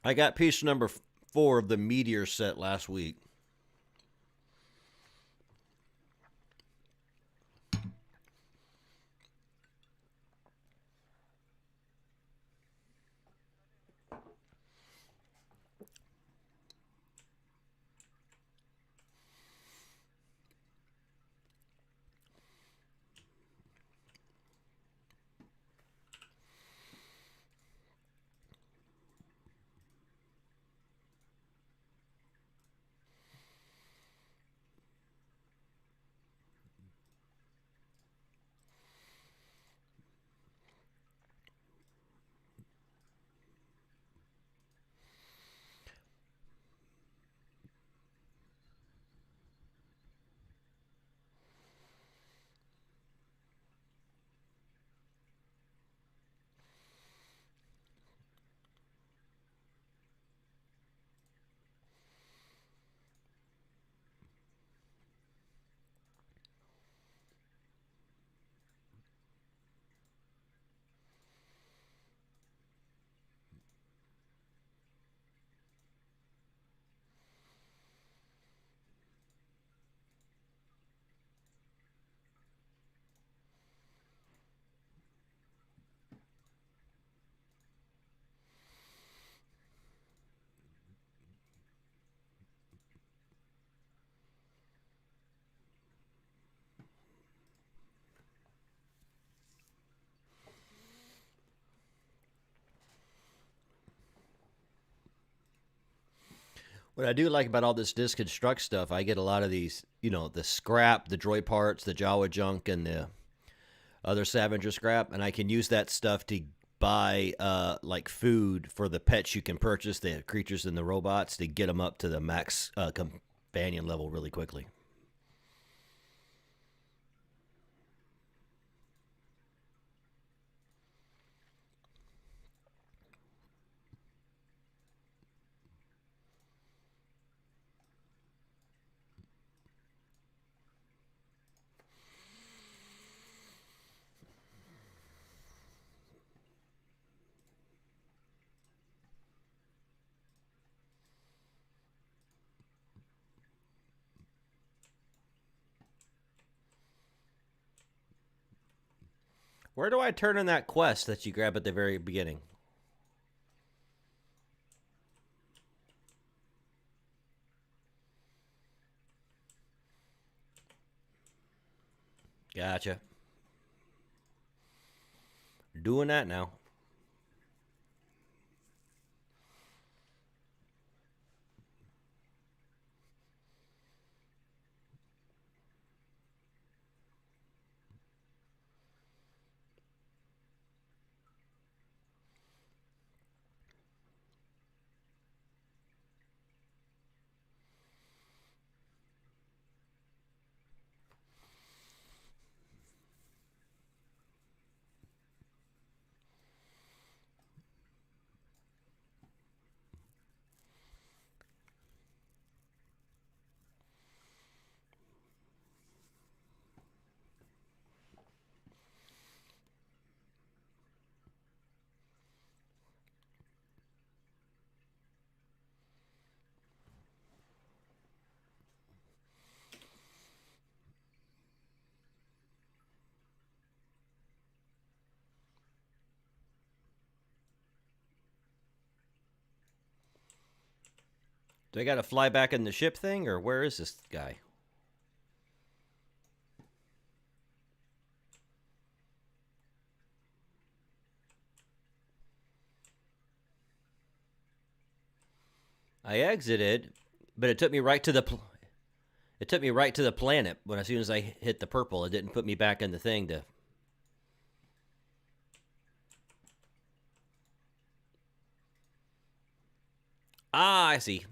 I got piece number 4 of the Meteor set last week. What I do like about all this disconstruct stuff, I get a lot of these, the scrap, the droid parts, the Jawa junk, and the other scavenger scrap, and I can use that stuff to buy like food for the pets you can purchase, the creatures and the robots, to get them up to the max companion level really quickly. Where do I turn in that quest that you grab at the very beginning? Gotcha. Doing that now. Do I got to fly back in the ship thing, or where is this guy? I exited, but it took me right to the planet. When as soon as I hit the purple, it didn't put me back in the thing to. Ah, I see.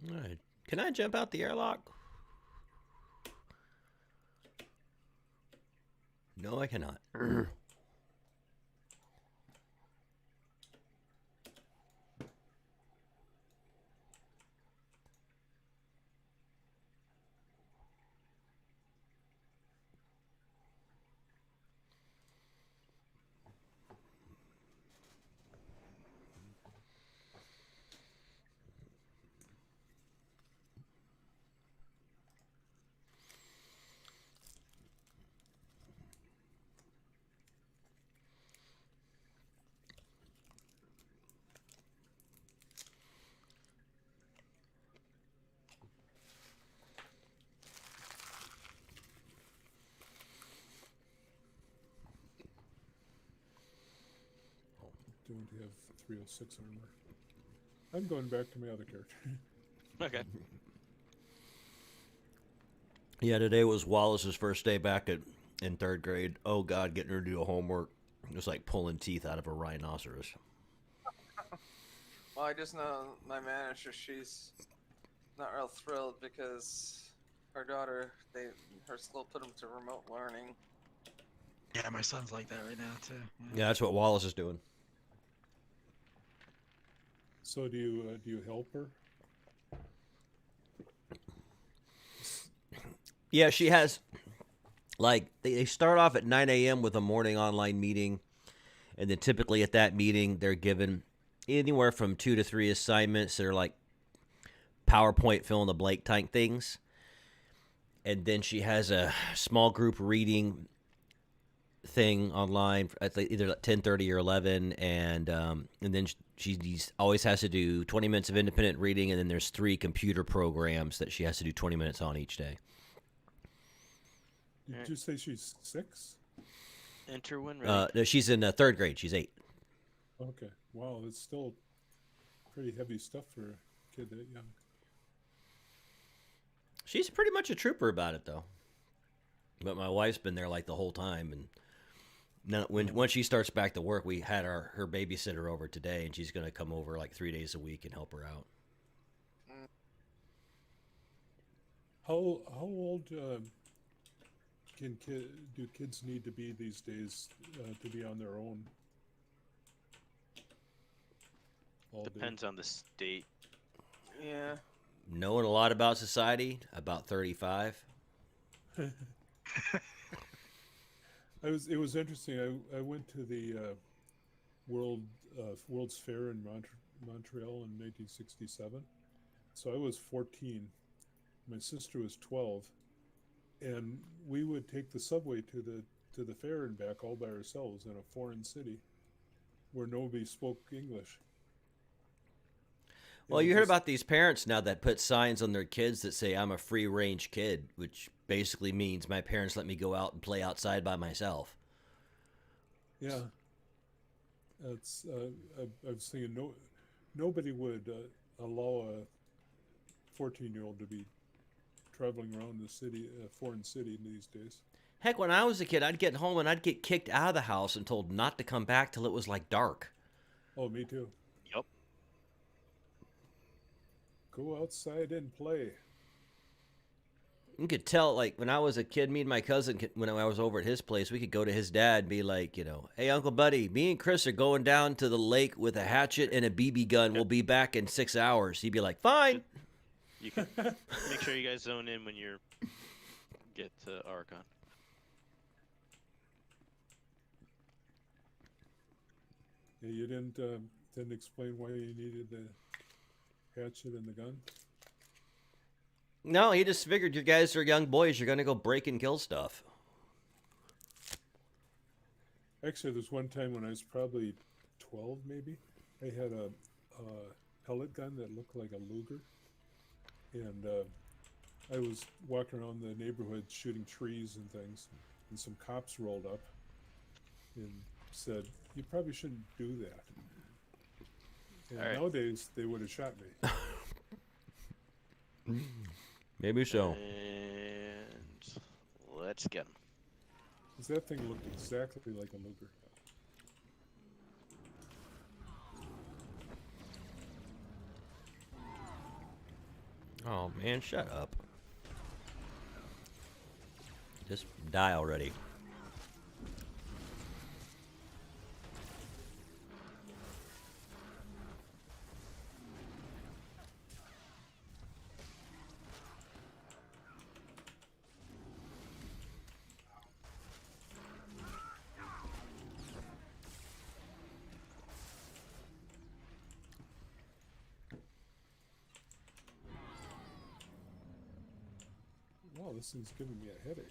All right. Can I jump out the airlock? No, I cannot.
Don't have 306 armor. I'm going back to my other character.
Okay.
Yeah, today was Wallace's first day back in 3rd grade. Oh, God, getting her to do homework. It was like pulling teeth out of a rhinoceros.
Well, I just know my manager, she's not real thrilled because her daughter, her school put them to remote learning.
Yeah, my son's like that right now too.
Yeah, that's what Wallace is doing.
So do you help her?
Yeah, she has, like, they start off at 9 a.m. with a morning online meeting, and then typically at that meeting, they're given anywhere from 2 to 3 assignments that are like PowerPoint fill in the blank type things. And then she has a small group reading thing online at either 10:30 or 11, and then she always has to do 20 minutes of independent reading, and then there's 3 computer programs that she has to do 20 minutes on each day.
Did you say she's 6?
Enter when ready.
No, she's in 3rd grade. She's 8.
Okay. Wow, that's still pretty heavy stuff for a kid that young.
She's pretty much a trooper about it, though. But my wife's been there like the whole time, and now once she starts back to work, we had her babysitter over today, and she's going to come over like 3 days a week and help her out.
How old do kids need to be these days to be on their own? All day?
Depends on the state.
Yeah.
Knowing a lot about society, about 35.
It was interesting. I went to the World's Fair in Montreal in 1967. So I was 14. My sister was 12, and we would take the subway to the fair and back all by ourselves in a foreign city where nobody spoke English.
Well, you hear about these parents now that put signs on their kids that say, "I'm a free-range kid," which basically means my parents let me go out and play outside by myself.
Yeah. That's I was thinking nobody would allow a 14-year-old to be traveling around the city, a foreign city these days.
Heck, when I was a kid, I'd get home and I'd get kicked out of the house and told not to come back till it was like dark.
Oh, me too.
Yep.
Go outside and play.
You could tell, like, when I was a kid, me and my cousin, when I was over at his place, we could go to his dad and be like, "Hey, Uncle Buddy, me and Chris are going down to the lake with a hatchet and a BB gun. We'll be back in 6 hours." He'd be like, "Fine."
You can make sure you guys zone in when you get to Archon.
Yeah, you didn't explain why you needed the hatchet and the gun.
No, he just figured you guys are young boys. You're going to go break and kill stuff.
Actually, there's one time when I was probably 12, maybe. I had a pellet gun that looked like a Luger. And I was walking around the neighborhood shooting trees and things. And some cops rolled up and said, "You probably shouldn't do that." And nowadays, they would have shot me.
Maybe so.
And let's get him.
Because that thing looked exactly like a Luger.
Oh man, shut up. Just die already.
Wow, this thing's giving me a headache.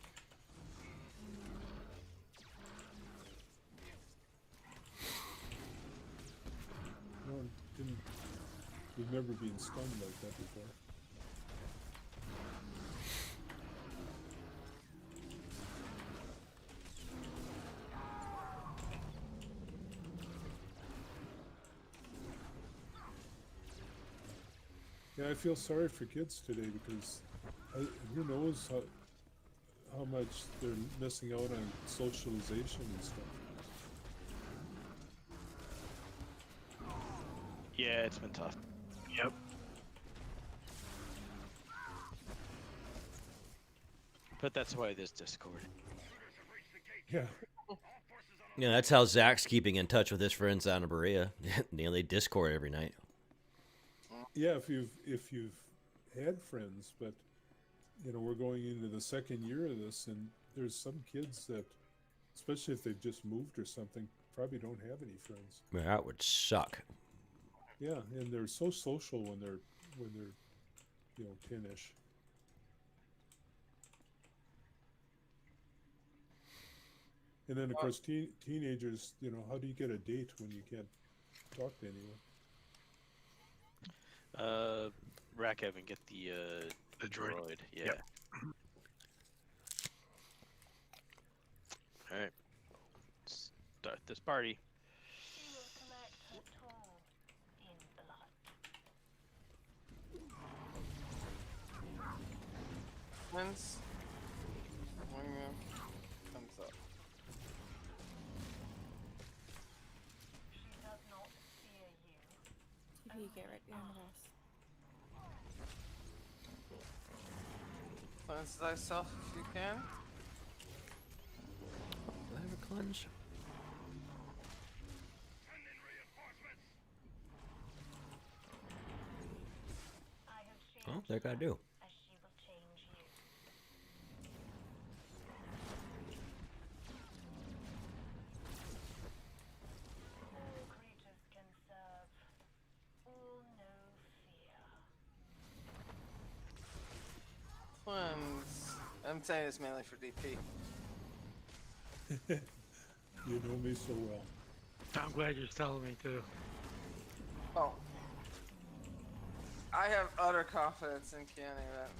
No, didn't remember being stunned like that before. Yeah, I feel sorry for kids today because who knows how much they're missing out on socialization and stuff.
Yeah, it's been tough.
Yep.
But that's why there's Discord.
Yeah.
Yeah, that's how Zach's keeping in touch with his friends out of Berea. They Discord every night.
Yeah, if you've had friends, but you know, we're going into the second year of this, and there's some kids that, especially if they've just moved or something, probably don't have any friends.
Man, that would suck.
Yeah, and they're so social when they're you know, 10-ish. And then of course teenagers, you know, how do you get a date when you can't talk to anyone?
Rack Evan, get the droid. Yeah.
Yep.
All right. Start this party.
Wins. When comes up.
You get right behind the boss.
Cleanse thyself if you can.
Do I have a cleanse? Oh, think I do.
Cleanse. I'm saying it's mainly for DP.
You know me so well.
I'm glad you're telling me too.
Oh. I have utter confidence in Kenny that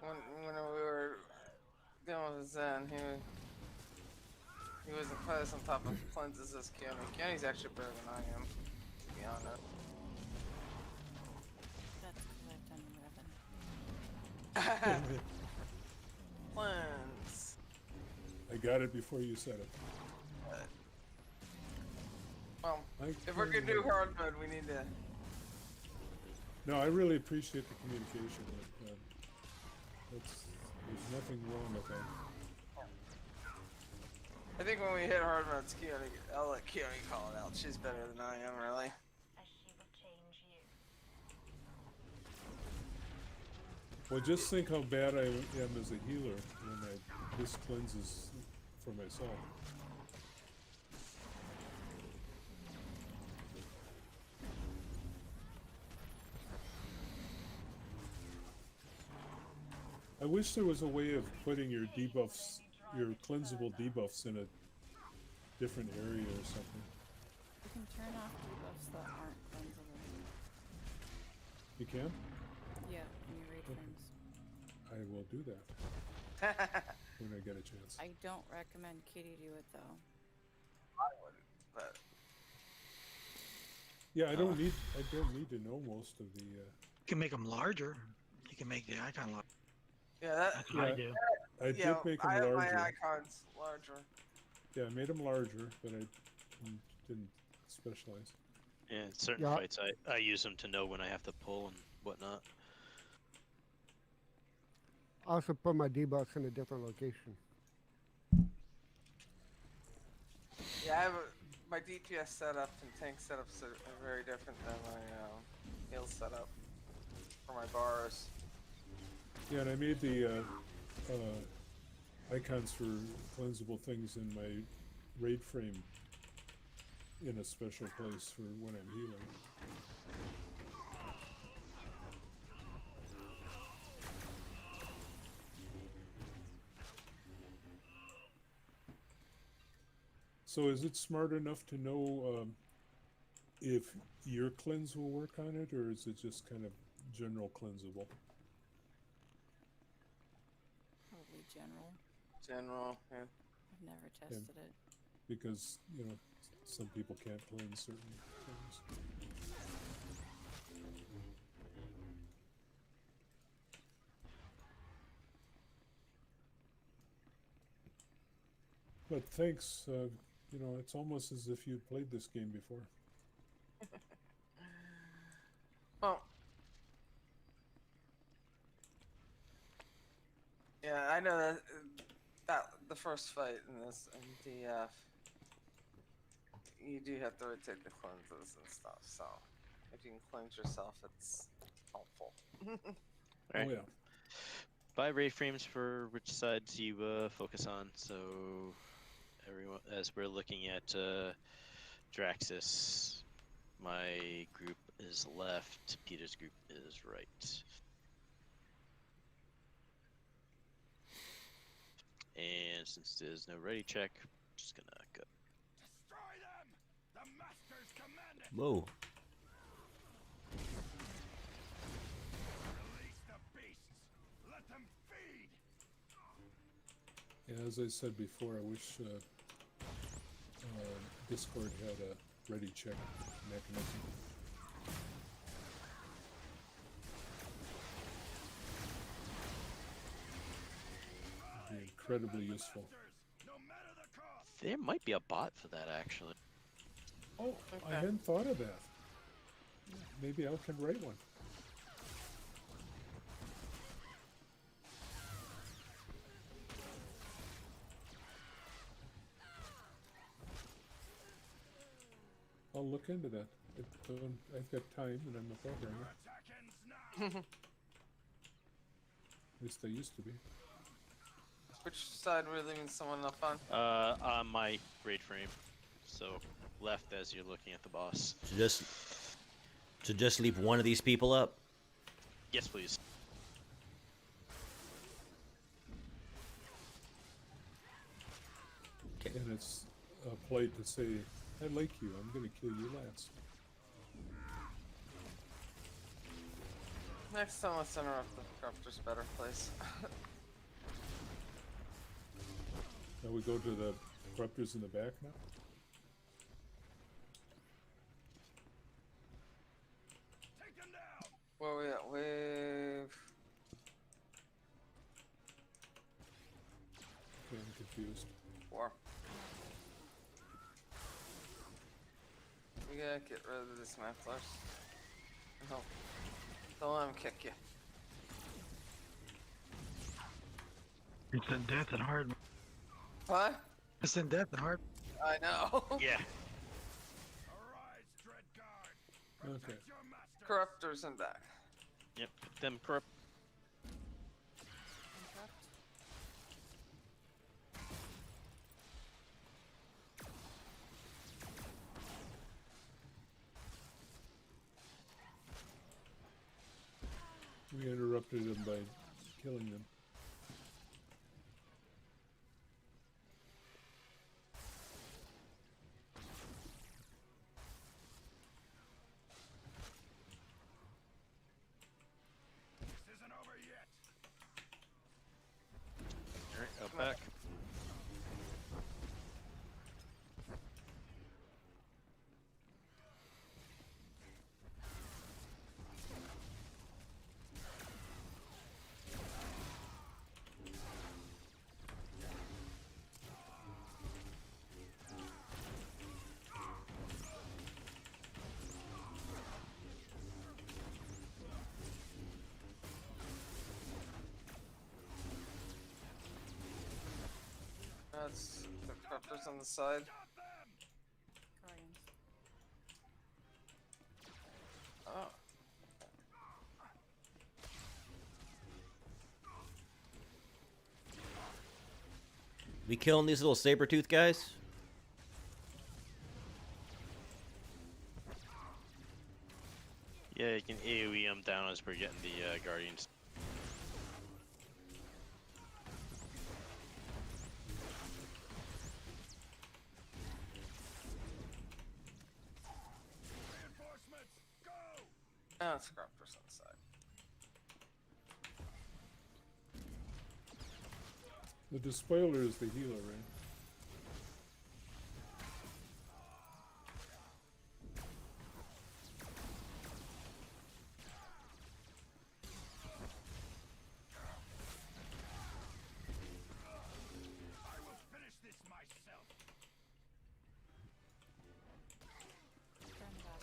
when we were dealing with Zen, he wasn't quite as on top of cleanses as Kenny. Kenny's actually better than I am, to be honest.
That's because I've done 11.
Cleanse.
I got it before you said it.
Well,
I
if we're gonna do hard mode, we need to.
No, I really appreciate the communication. There's nothing wrong with that.
I think when we hit hard mode, it's Keone. I'll let Keone call it out. She's better than I am, really.
Well, just think how bad I am as a healer when this cleanses for myself. I wish there was a way of putting your debuffs, your cleansable debuffs in a different area or something.
You can turn off debuffs that aren't cleansable.
You can?
Yeah, when you raid friends.
I will do that when I get a chance.
I don't recommend Kitty do it though.
I wouldn't, but
Yeah, I don't need to know most of the.
You can make them larger. You can make the icon larger.
yeah, that.
That's what I do.
I did
Yeah,
make them
I have
larger.
my icons larger.
Yeah, I made them larger, but I didn't specialize.
Yeah, in certain
Yeah.
fights, I use them to know when I have to pull and whatnot.
I also put my debuffs in a different location.
Yeah, I have my DPS setup and tank setups are very different than my heal setup for my bars.
Yeah, and I made the icons for cleansable things in my raid frame in a special place for when I'm healing. So is it smart enough to know if your cleanse will work on it, or is it just kind of general cleansable?
Probably general.
General, yeah.
I've never tested it.
Because, you know, some people can't cleanse certain things. But thanks, you know, it's almost as if you'd played this game before.
Well, yeah, I know that the first fight in this DF, you do have to rotate the cleanses and stuff. So if you can cleanse yourself, it's helpful.
All
Oh
right.
yeah.
Buy raid frames for which sides you focus on. So everyone, as we're looking at Draxus, my group is left. Peter's group is right. And since there's no ready check, I'm just gonna go.
Destroy them! The Masters command it!
Whoa.
Release the beasts! Let them feed!
Yeah, as I said before, I wish Discord had a ready check mechanism. It'd be incredibly useful.
No matter the cost!
There might be a bot for that actually.
Oh, I hadn't thought of that. Maybe I can write one. I'll look into that. I've got time and I'm a programmer.
Attack ends now!
At least I used to be.
Which side were you leaving someone up on?
On my raid frame. So left as you're looking at the boss.
To just leave one of these people up.
Yes, please.
And it's a plate to say, I like you, I'm gonna kill you last.
Next time, let's interrupt the corruptor's better place.
Now we go to the corruptors in the back now?
Take them down!
Where we at? Wave.
Okay, I'm confused.
4. We gotta get rid of this Mapplers. No. Don't let him kick you.
Instant death and hard.
What?
Instant death and hard.
I know.
Yeah.
Arise, dread guard!
Okay.
Protect your master!
Corruptors in back.
Yep. Them corrupt.
Interrupt.
We interrupted them by killing them.
This isn't over yet!
Alright, out back.
It's the corruptors on the side.
Guardians.
Oh.
We killing these little saber-tooth guys?
Yeah, you can AoE them down as we're getting the Guardians.
Oh, it's corruptors on the side.
The despoiler is the healer, right?
Turn back.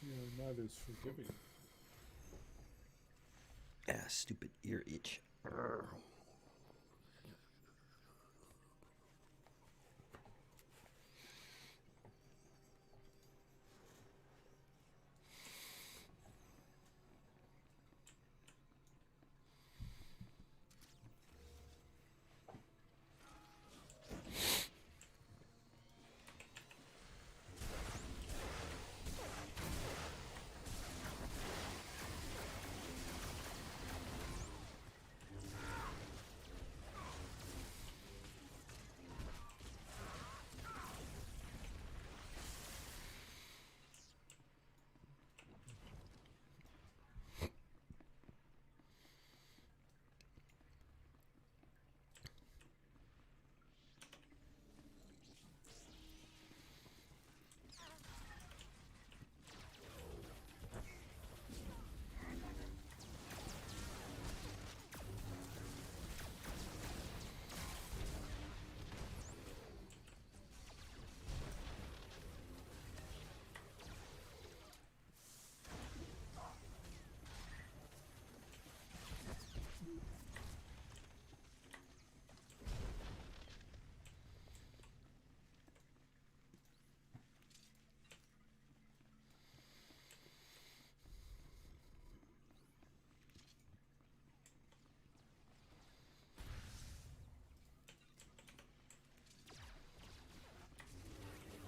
Yeah, not as forgiving.
Ah, stupid ear itch. Urgh.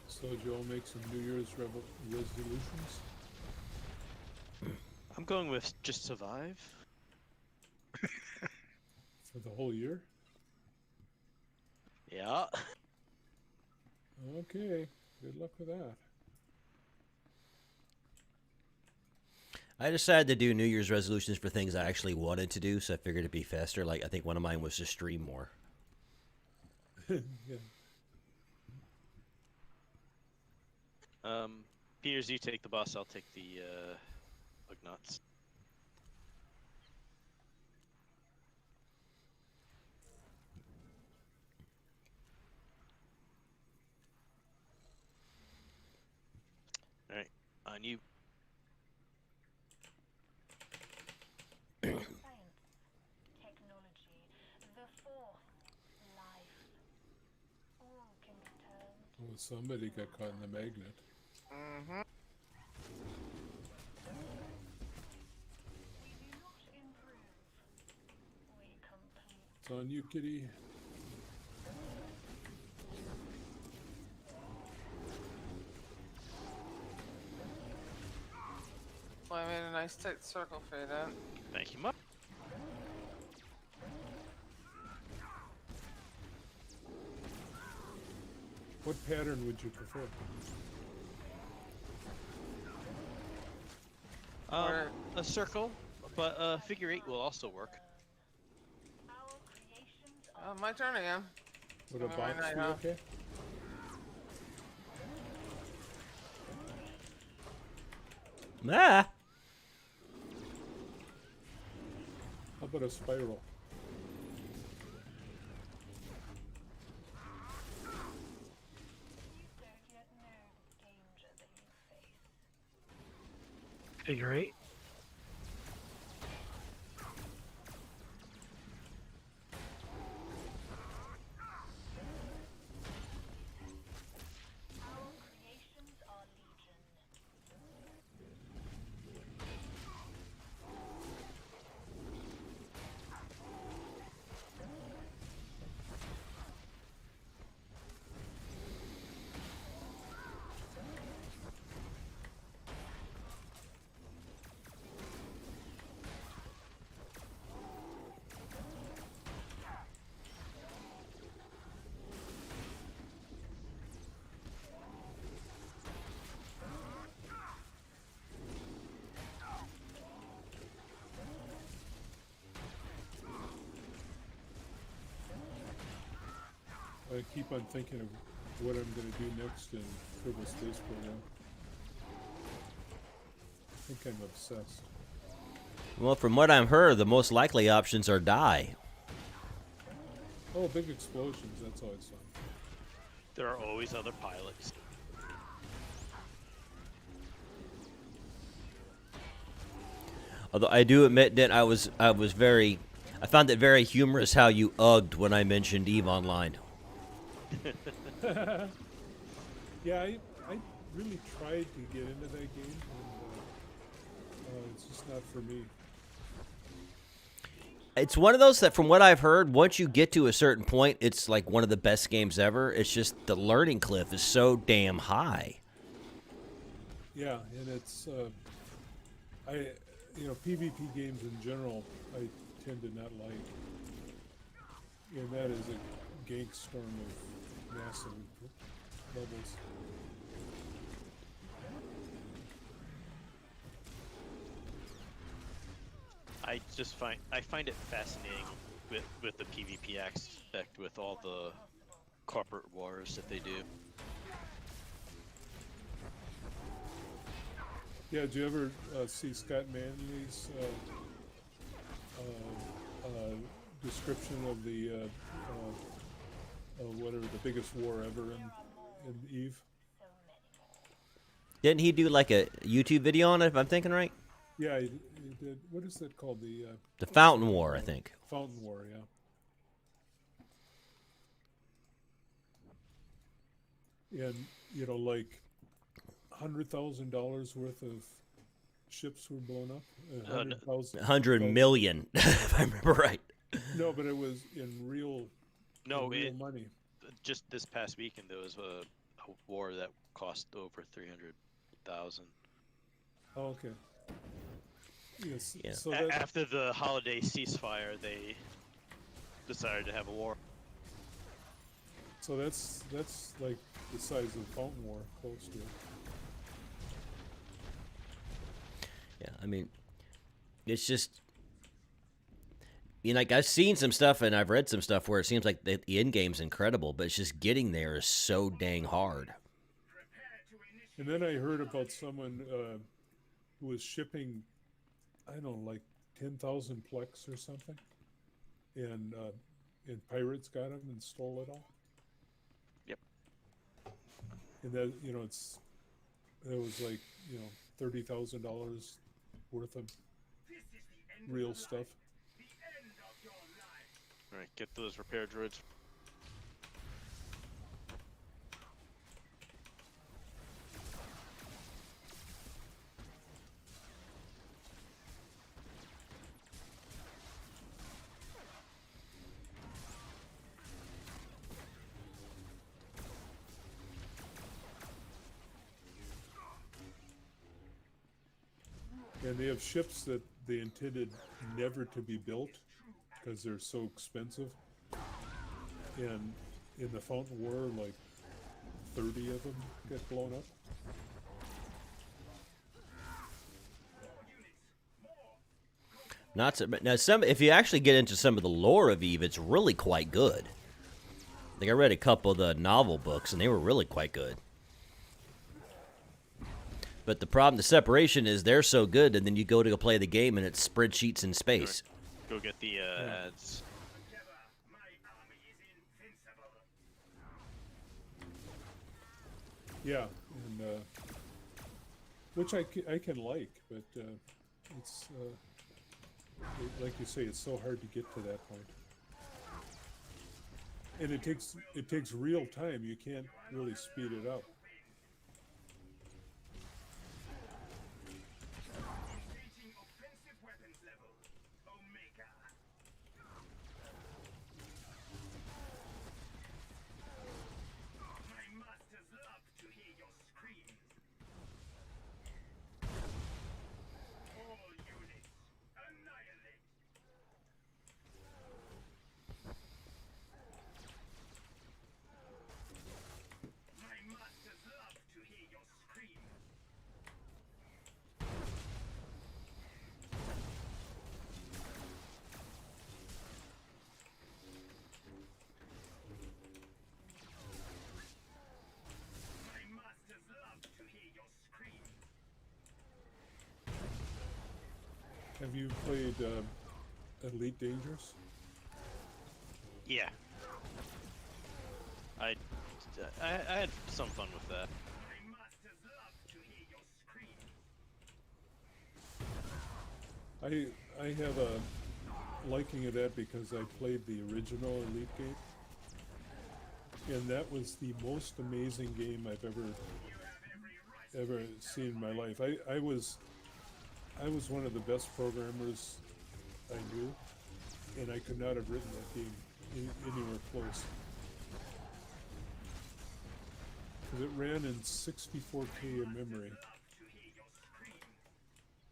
So did you all make some New Year's resolutions?
I'm going with just survive.
For the whole year?
Yeah.
Okay, good luck with that.
I decided to do New Year's resolutions for things I actually wanted to do, so I figured it'd be faster. Like, I think one of mine was to stream more.
Yeah.
Peters, you take the bus. I'll take the Ugnaughts. All right, on you.
Science, technology, the fourth, life. All can be turned.
Oh, somebody got caught in the magnet.
Mm-hmm.
We do not improve. We complete.
It's on you, kitty.
Well, I made a nice tight circle for you, Dan.
Thank you much.
What pattern would you prefer?
A circle, but figure 8 will also work.
My turn again.
Would a
Give me my
box
knight,
be
huh?
okay?
Ah!
How about a spiral?
Figure 8.
I keep on thinking of what I'm going to do next in Kerbal Space Program. I think I'm obsessed.
Well, from what I've heard, the most likely options are die.
Oh, big explosions, that's always fun.
There are always other pilots.
Although I do admit that I found it very humorous how you ugged when I mentioned EVE Online.
Yeah, I really tried to get into that game, and it's just not for me.
It's one of those that, from what I've heard, once you get to a certain point, it's like one of the best games ever. It's just the learning cliff is so damn high.
Yeah, and it's PvP games in general I tend to not like, and that is a gank storm of massive levels.
I find it fascinating with the PvP aspect, with all the corporate wars that they do.
Yeah, did you ever see Scott Manley's description of the whatever the biggest war ever in EVE?
Didn't he do like a YouTube video on it, if I'm thinking right?
Yeah, he did. What is that called?
The Fountain War, I think.
Fountain War, yeah. And like $100,000 worth of ships were blown up.
100 million, if I remember right.
No, but it was in real money.
Just this past weekend, there was a war that cost over 300,000.
Oh, okay. Yes.
Yeah.
So
After the holiday ceasefire, they decided to have a war.
So that's like the size of Fountain War, close to it.
Yeah, I mean, it's just, like, I've seen some stuff and I've read some stuff where it seems like the end game's incredible, but it's just getting there is so dang hard.
And then I heard about someone who was shipping, I don't know, like 10,000 plex or something, and pirates got them and stole it all.
Yep.
And that it was like $30,000 worth of real stuff.
All right, get those repair droids.
And they have ships that they intended never to be built because they're so expensive. And in the Fountain War, like 30 of them get blown up.
Not so, now some. If you actually get into some of the lore of Eve, it's really quite good. I think I read a couple of the novel books, and they were really quite good. But the problem, the separation is they're so good, and then you go to play the game, and it's spreadsheets in space.
Go get the ads.
Yeah, and which I can like, but it's like you say, it's so hard to get to that point. And it takes real time. You can't really speed it up. Have you played Elite Dangerous?
Yeah. I had some fun with that.
I have a liking of that because I played the original Elite game, and that was the most amazing game I've ever seen in my life. I was one of the best programmers I knew, and I could not have written that game anywhere close. Because it ran in 64K of memory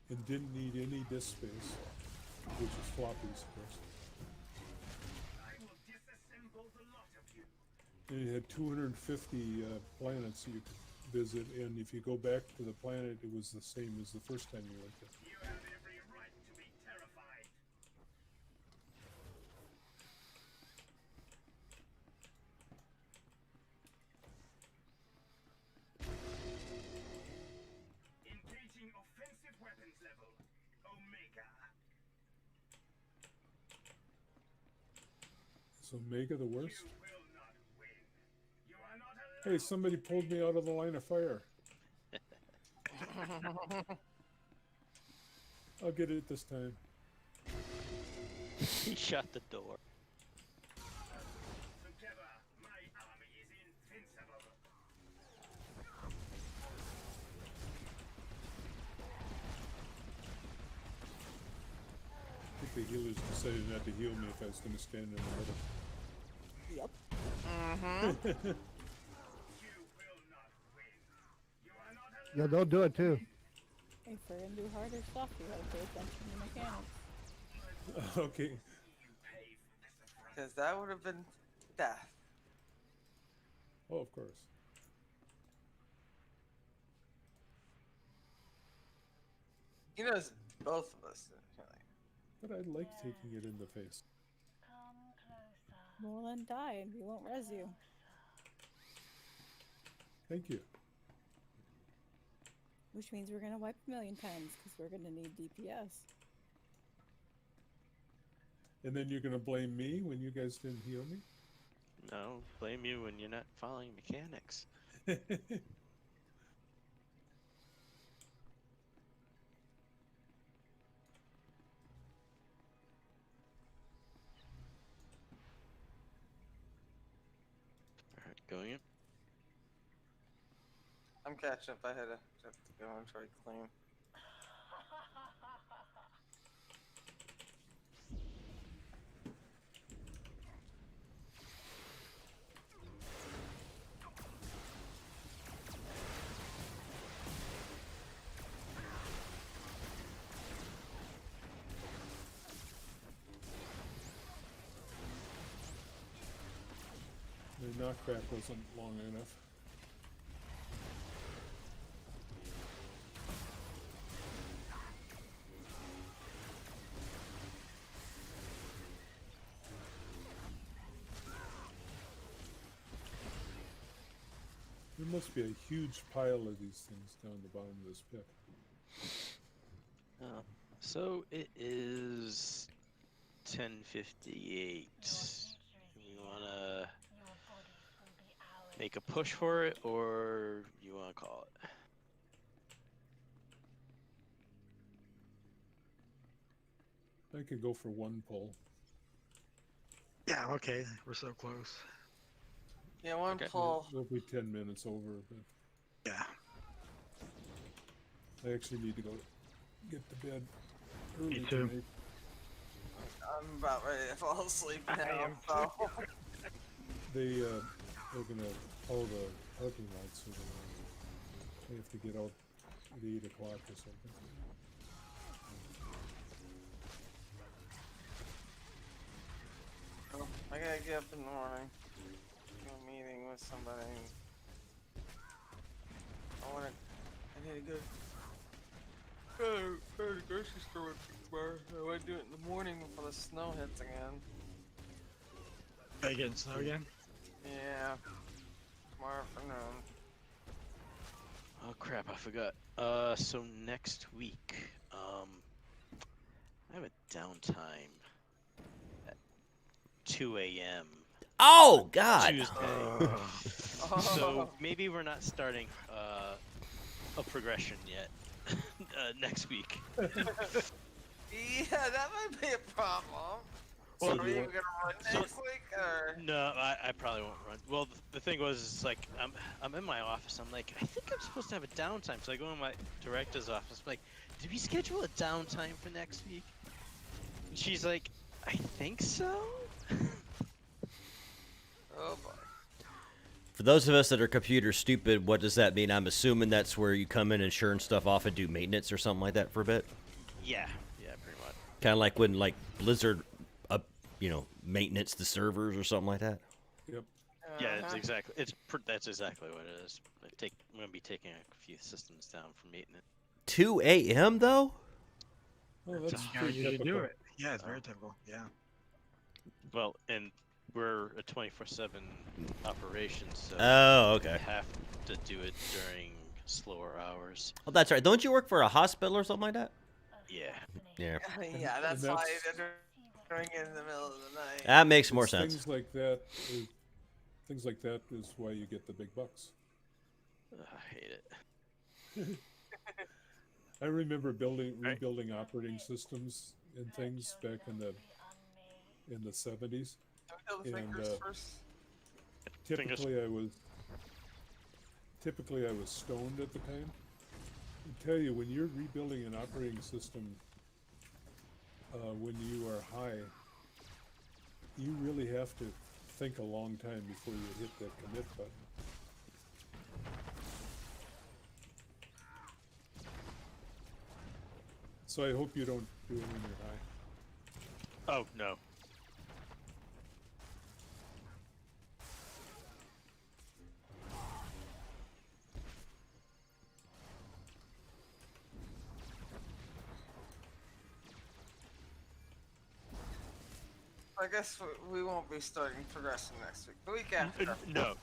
and didn't need any disk space, which is floppies, of course. And it had 250 planets you could visit, and if you go back to the planet, it was the same as the first time you went there. Is Omega the worst? Hey, somebody pulled me out of the line of fire. I'll get it this time.
He shut the door.
I think the healers decided not to heal me if I was going to stand in the middle.
Yep.
Yeah, they'll do it too.
If we're gonna do harder stuff, you gotta pay attention to mechanics.
Okay.
Because that would have been death.
Oh, of course.
He knows both of us.
But I like taking it in the face.
Well, then die and we won't res you.
Thank you.
Which means we're gonna wipe a million times because we're gonna need DPS.
And then you're going to blame me when you guys didn't heal me?
No, blame you when you're not following mechanics. Alright, going in.
I'm catching up. I had to go and try to claim.
The knockback wasn't long enough. There must be a huge pile of these things down the bottom of this pit.
So it is 10:58. You wanna make a push for it, or you wanna call it?
I could go for one pull.
Yeah, okay. We're so close.
Yeah, one
Okay.
pull.
We'll be 10 minutes over, but
Yeah.
I actually need to go get to bed early
Me too.
tonight.
I'm about ready to fall asleep
I
now.
am
So.
They're gonna all the parking lots are gonna. They have to get out at 8 o'clock or something.
I gotta get up in the morning. Do a meeting with somebody. I need to go to the grocery store tomorrow. I want to do it in the morning before the snow hits again.
Are you getting snow again?
Yeah. Tomorrow afternoon.
Oh crap, I forgot. So next week, I have a downtime at 2 a.m.
Oh God!
Tuesday. So maybe we're not starting a progression yet next week.
Yeah, that might be a problem.
So
So
do
are
you
you
want-
gonna run next week or?
No, I probably won't run. Well, the thing was, it's like I'm in my office. I'm like, I think I'm supposed to have a downtime. So I go in my director's office. I'm like, did we schedule a downtime for next week? And she's like, I think so.
Oh boy.
For those of us that are computer stupid, what does that mean? I'm assuming that's where you come in and churn stuff off and do maintenance or something like that for a bit.
Yeah, pretty much.
Kind of like when Blizzard, maintenance the servers or something like that.
Yep.
Yeah, that's exactly what it is. I'm gonna be taking a few systems down for maintenance.
2 a.m. though?
Oh,
That's
that's
how
pretty
you do
typical.
it. Yeah, it's very typical. Yeah.
Well, and we're a 24/7 operation, so
Oh,
we
okay.
have to do it during slower hours.
Oh, that's right. Don't you work for a hospital or something like that?
Yeah.
Yeah.
Yeah, that's
And
why
that's-
they're doing it in the middle of the night.
That makes more
It's
sense.
Things like that is why you get the big bucks.
I hate it.
I remember rebuilding operating systems and things back in the 70s.
Don't kill the
And,
fingers first.
Typically I was stoned at the time. I tell you, when you're rebuilding an operating system, when you are high, you really have to think a long time before you hit that commit button. So I hope you don't do it when you're high.
Oh no.
I guess we won't be starting progression next week. The week after.
No.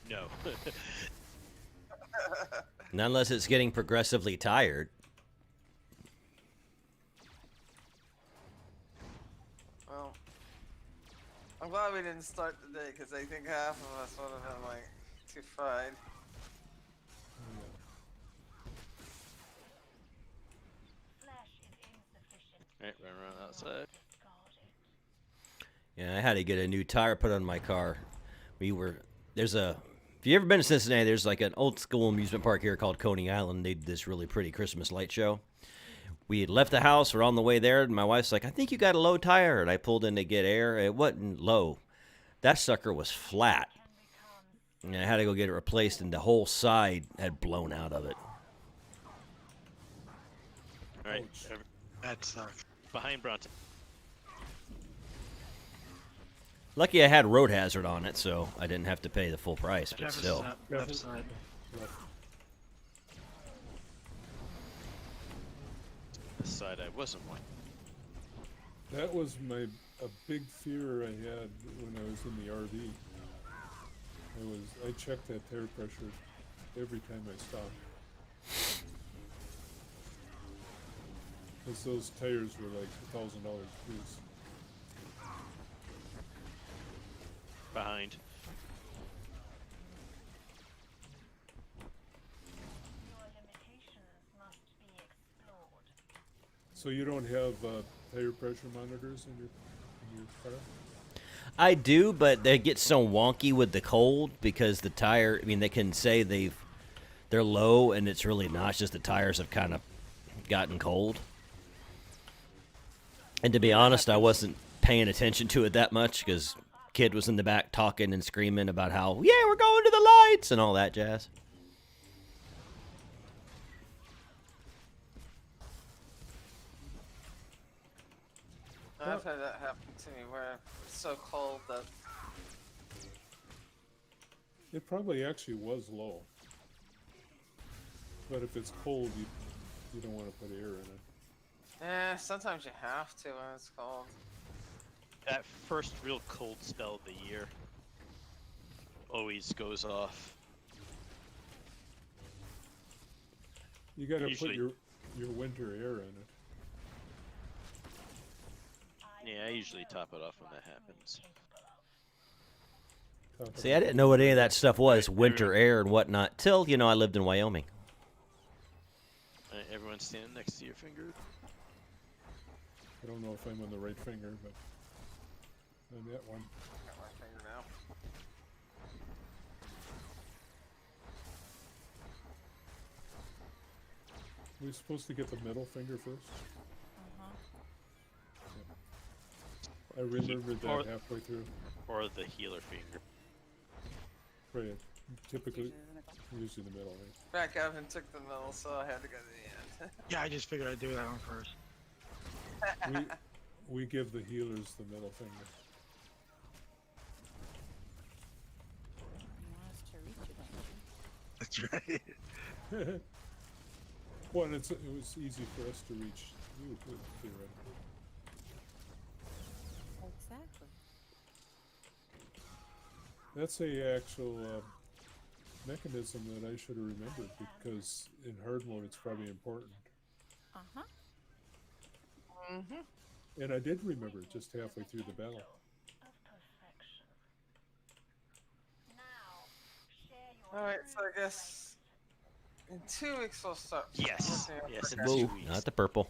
Not unless it's getting progressively tired.
Well, I'm glad we didn't start today because I think half of us would have been like too fried.
Alright, run around outside.
Yeah, I had to get a new tire put on my car. If you ever been to Cincinnati, there's like an old school amusement park here called Coney Island. They did this really pretty Christmas light show. We had left the house, we're on the way there, and my wife's like, I think you got a low tire. And I pulled in to get air. It wasn't low. That sucker was flat. And I had to go get it replaced, and the whole side had blown out of it.
Alright,
That sucks.
behind Bronson.
Lucky I had road hazard on it, so I didn't have to pay the full price. But still,
Left side.
Left.
The side I wasn't on.
That was a big fear I had when I was in the RV. I checked that tire pressure every time I stopped. Because those tires were like $1,000 a piece.
Behind.
Your limitations must be explored.
So you don't have tire pressure monitors in your car?
I do, but they get so wonky with the cold because the tire. I mean, they can say they're low, and it's really not. It's just the tires have kind of gotten cold. And to be honest, I wasn't paying attention to it that much because kid was in the back talking and screaming about how, yeah, we're going to the lights and all that jazz.
I've had that happen to me where it's so cold that
It probably actually was low. But if it's cold, you don't want to put air in it.
sometimes you have to when it's cold.
That first real cold spell of the year always goes off.
You got to put
Usually-
your winter air in it.
Yeah, I usually top it off when that happens.
Top it
See, I
up.
didn't know what any of that stuff was, winter air and whatnot, till, I lived in Wyoming.
Everyone standing next to your finger.
I don't know if I'm on the right finger, but on that one.
Got my finger now.
We're supposed to get the middle finger first. I remembered
Or-
that halfway through.
Or the healer finger.
Right. Typically, usually the middle, right?
Back Evan took the middle, so I had to go to the end.
Yeah, I just figured I'd do that one first.
We give the healers the middle finger.
You want us to reach it, don't you?
That's right.
Well, and it was easy for us to reach you, too, theoretically.
Exactly.
That's a actual mechanism that I should have remembered, because in hard mode it's probably important.
Uh-huh.
And I did remember it just halfway through the battle.
Of perfection. Now, share your
Alright, so I guess in 2 weeks we'll start.
Yes.
working on
Yes, in
progression.
2 weeks.
Not the purple.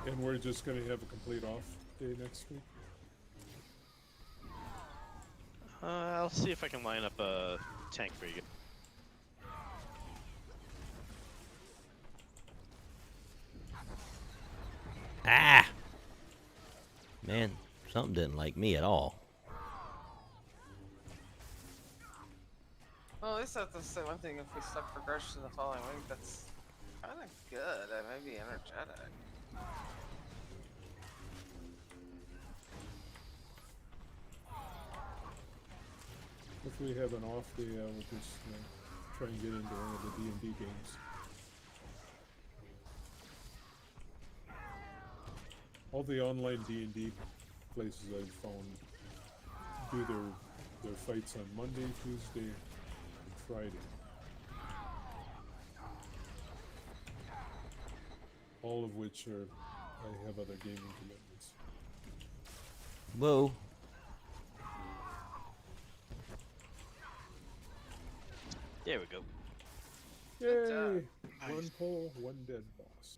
And we're just going to have a complete off day next week.
I'll see if I can line up a tank for you.
Ah! Man, something didn't like me at all.
Well, at least I have to say one thing. If we start progression the following week, that's kind of good. I may be energetic.
If we have an off day, I will just try and get into one of the D&D games. All the online D&D places I've found do their fights on Monday, Tuesday, and Friday. All of which are, I have other gaming commitments.
Whoa.
There we go.
Good job.
Yay! One pull, one dead boss.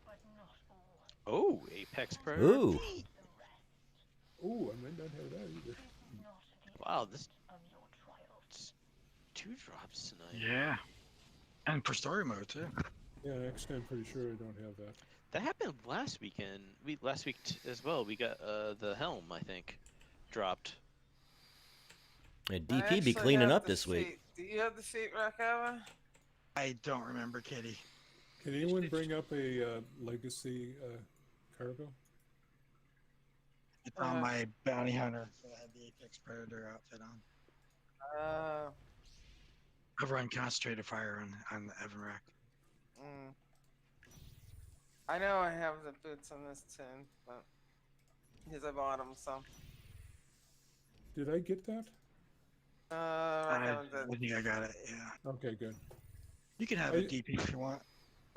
but not all.
Oh, Apex Predator.
Ooh.
Ooh, I might not have that either.
Not the
Wow, this
of your trials.
2 drops tonight.
Yeah. And for story mode, too.
Yeah, actually I'm pretty sure I don't have that.
That happened last weekend. Last week as well. We got the helm, I think, dropped.
And
I
DP be
actually
cleaning
have
up
the
this week.
feat. Do you have the feet, Rakava?
I don't remember, Kitty.
Can anyone bring up a legacy cargo?
It's on my bounty hunter. So I had the Apex Predator outfit on. I've run concentrated fire on the Evan Rack.
I know I have the boots on this tin, but because I bought them, so.
Did I get that?
I think I got it. Yeah.
Okay, good.
You can have a DP if you want.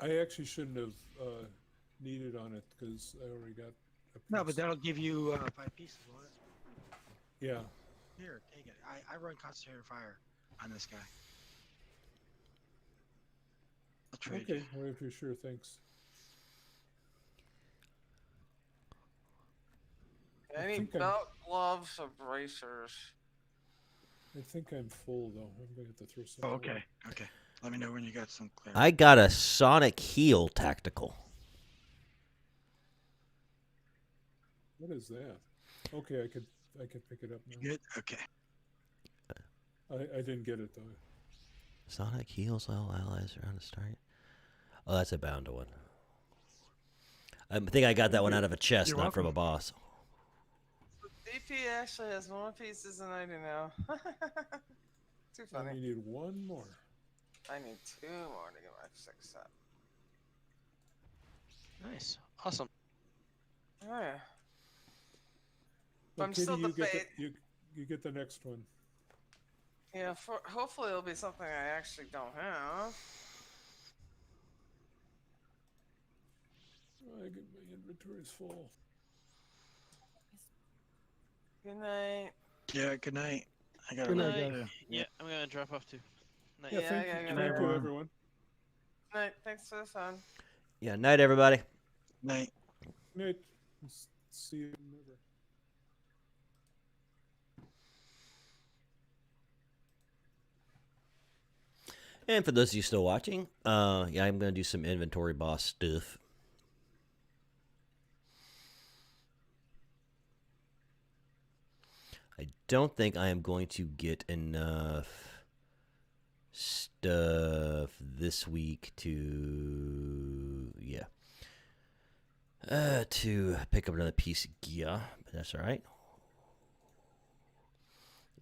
I actually shouldn't have needed on it because I already got a piece.
No, but that'll give you 5 pieces, won't it?
Yeah.
Here, take it. I run concentrated fire on this guy. I'll trade
Okay,
you.
well, if you're sure, thanks.
Any belt, gloves, or bracers?
I think I'm full though. I'm going to have to throw some.
Oh, okay. Okay. Let me know when you got some clear.
I got a Sonic Heal tactical.
What is that? Okay, I could pick it up now.
Good. Okay.
I didn't get it though.
Sonic heals all allies around the start. Oh, that's a bound one. I think I got that one out of a chest,
You're
not from a
welcome.
boss.
DP actually has more pieces than I do now. Too funny.
I need one more.
I need 2 more to get my 6 up.
Nice. Awesome.
Oh yeah.
Well,
I'm
Kitty,
still
you get
debating.
you get the next one.
Yeah, hopefully it'll be something I actually don't have.
My inventory's full.
Good night.
Yeah. Good night. I got
Good
to
night,
run.
guys.
Yeah, I'm gonna drop off too. Night.
Yeah,
Yeah,
thank
yeah,
you,
yeah.
thank you,
Everyone.
everyone.
Night. Thanks for the fun.
Yeah, night, everybody.
Night.
Night. See you never.
And for those of you still watching, yeah, I'm going to do some inventory boss stuff. I don't think I am going to get enough stuff this week to, yeah, to pick up another piece of gear, but that's all right.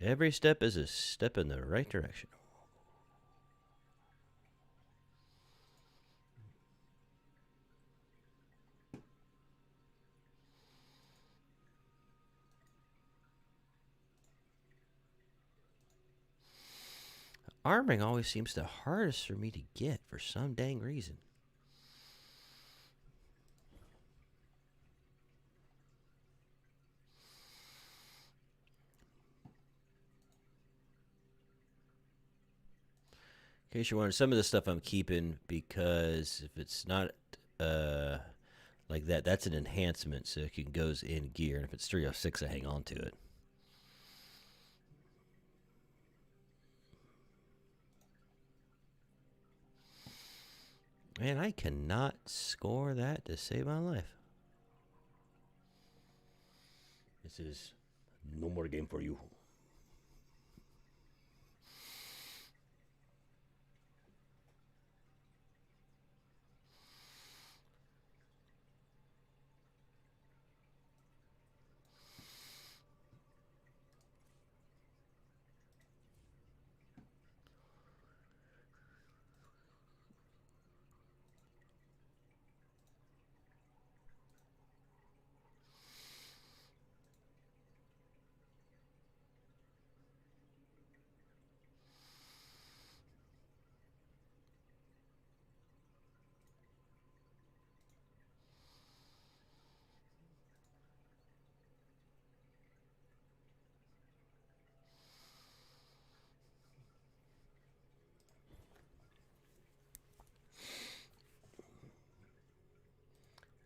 Every step is a step in the right direction. Armoring always seems the hardest for me to get for some dang reason. In case you're wondering, some of the stuff I'm keeping because if it's not like that, that's an enhancement, so it can goes in gear. And if it's 306, I hang on to it. Man, I cannot score that to save my life. This is no more game for you.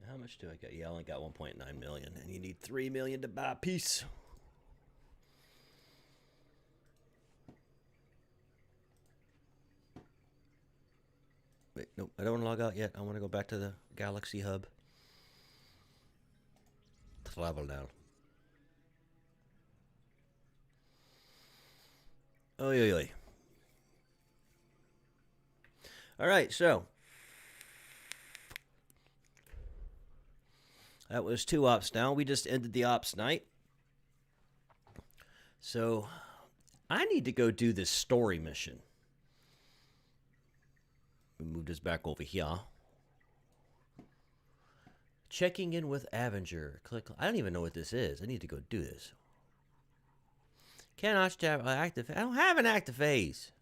How much do I got? Yeah, I only got 1.9 million, and you need 3 million to buy a piece. Wait, nope, I don't want to log out yet. I want to go back to the Galaxy Hub. Travel now. Oy, oy, oy. All right, so That was 2 ops down. We just ended the ops night. So I need to go do this story mission. We move this back over here. Checking in with Avenger. Click. I don't even know what this is. I need to go do this. Cannot have active. I don't have an active phase.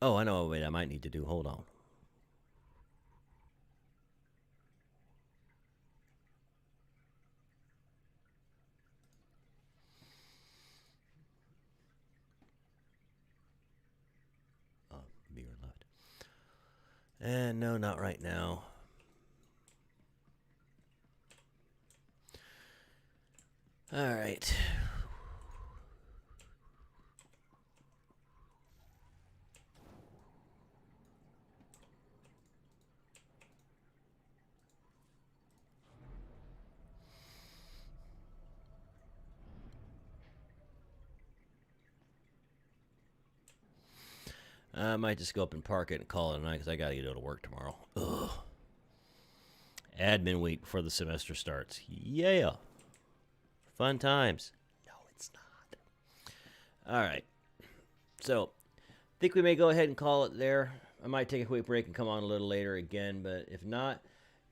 Oh, I know. Wait, I might need to do. Hold on. Oh, mirror left. And no, not right now. All right. I might just go up and park it and call it a night because I got to go to work tomorrow. Ugh. Admin week before the semester starts. Yeah. Fun times. No, it's not. All right. So, I think we may go ahead and call it there. I might take a quick break and come on a little later again, but if not,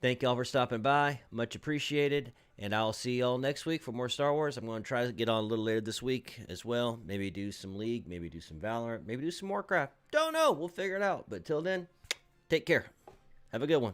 thank y'all for stopping by. Much appreciated. And I'll see y'all next week for more Star Wars. I'm going to try to get on a little later this week as well. Maybe do some League, maybe do some Valorant, maybe do some Warcraft. Don't know. We'll figure it out. But till then, take care. Have a good one.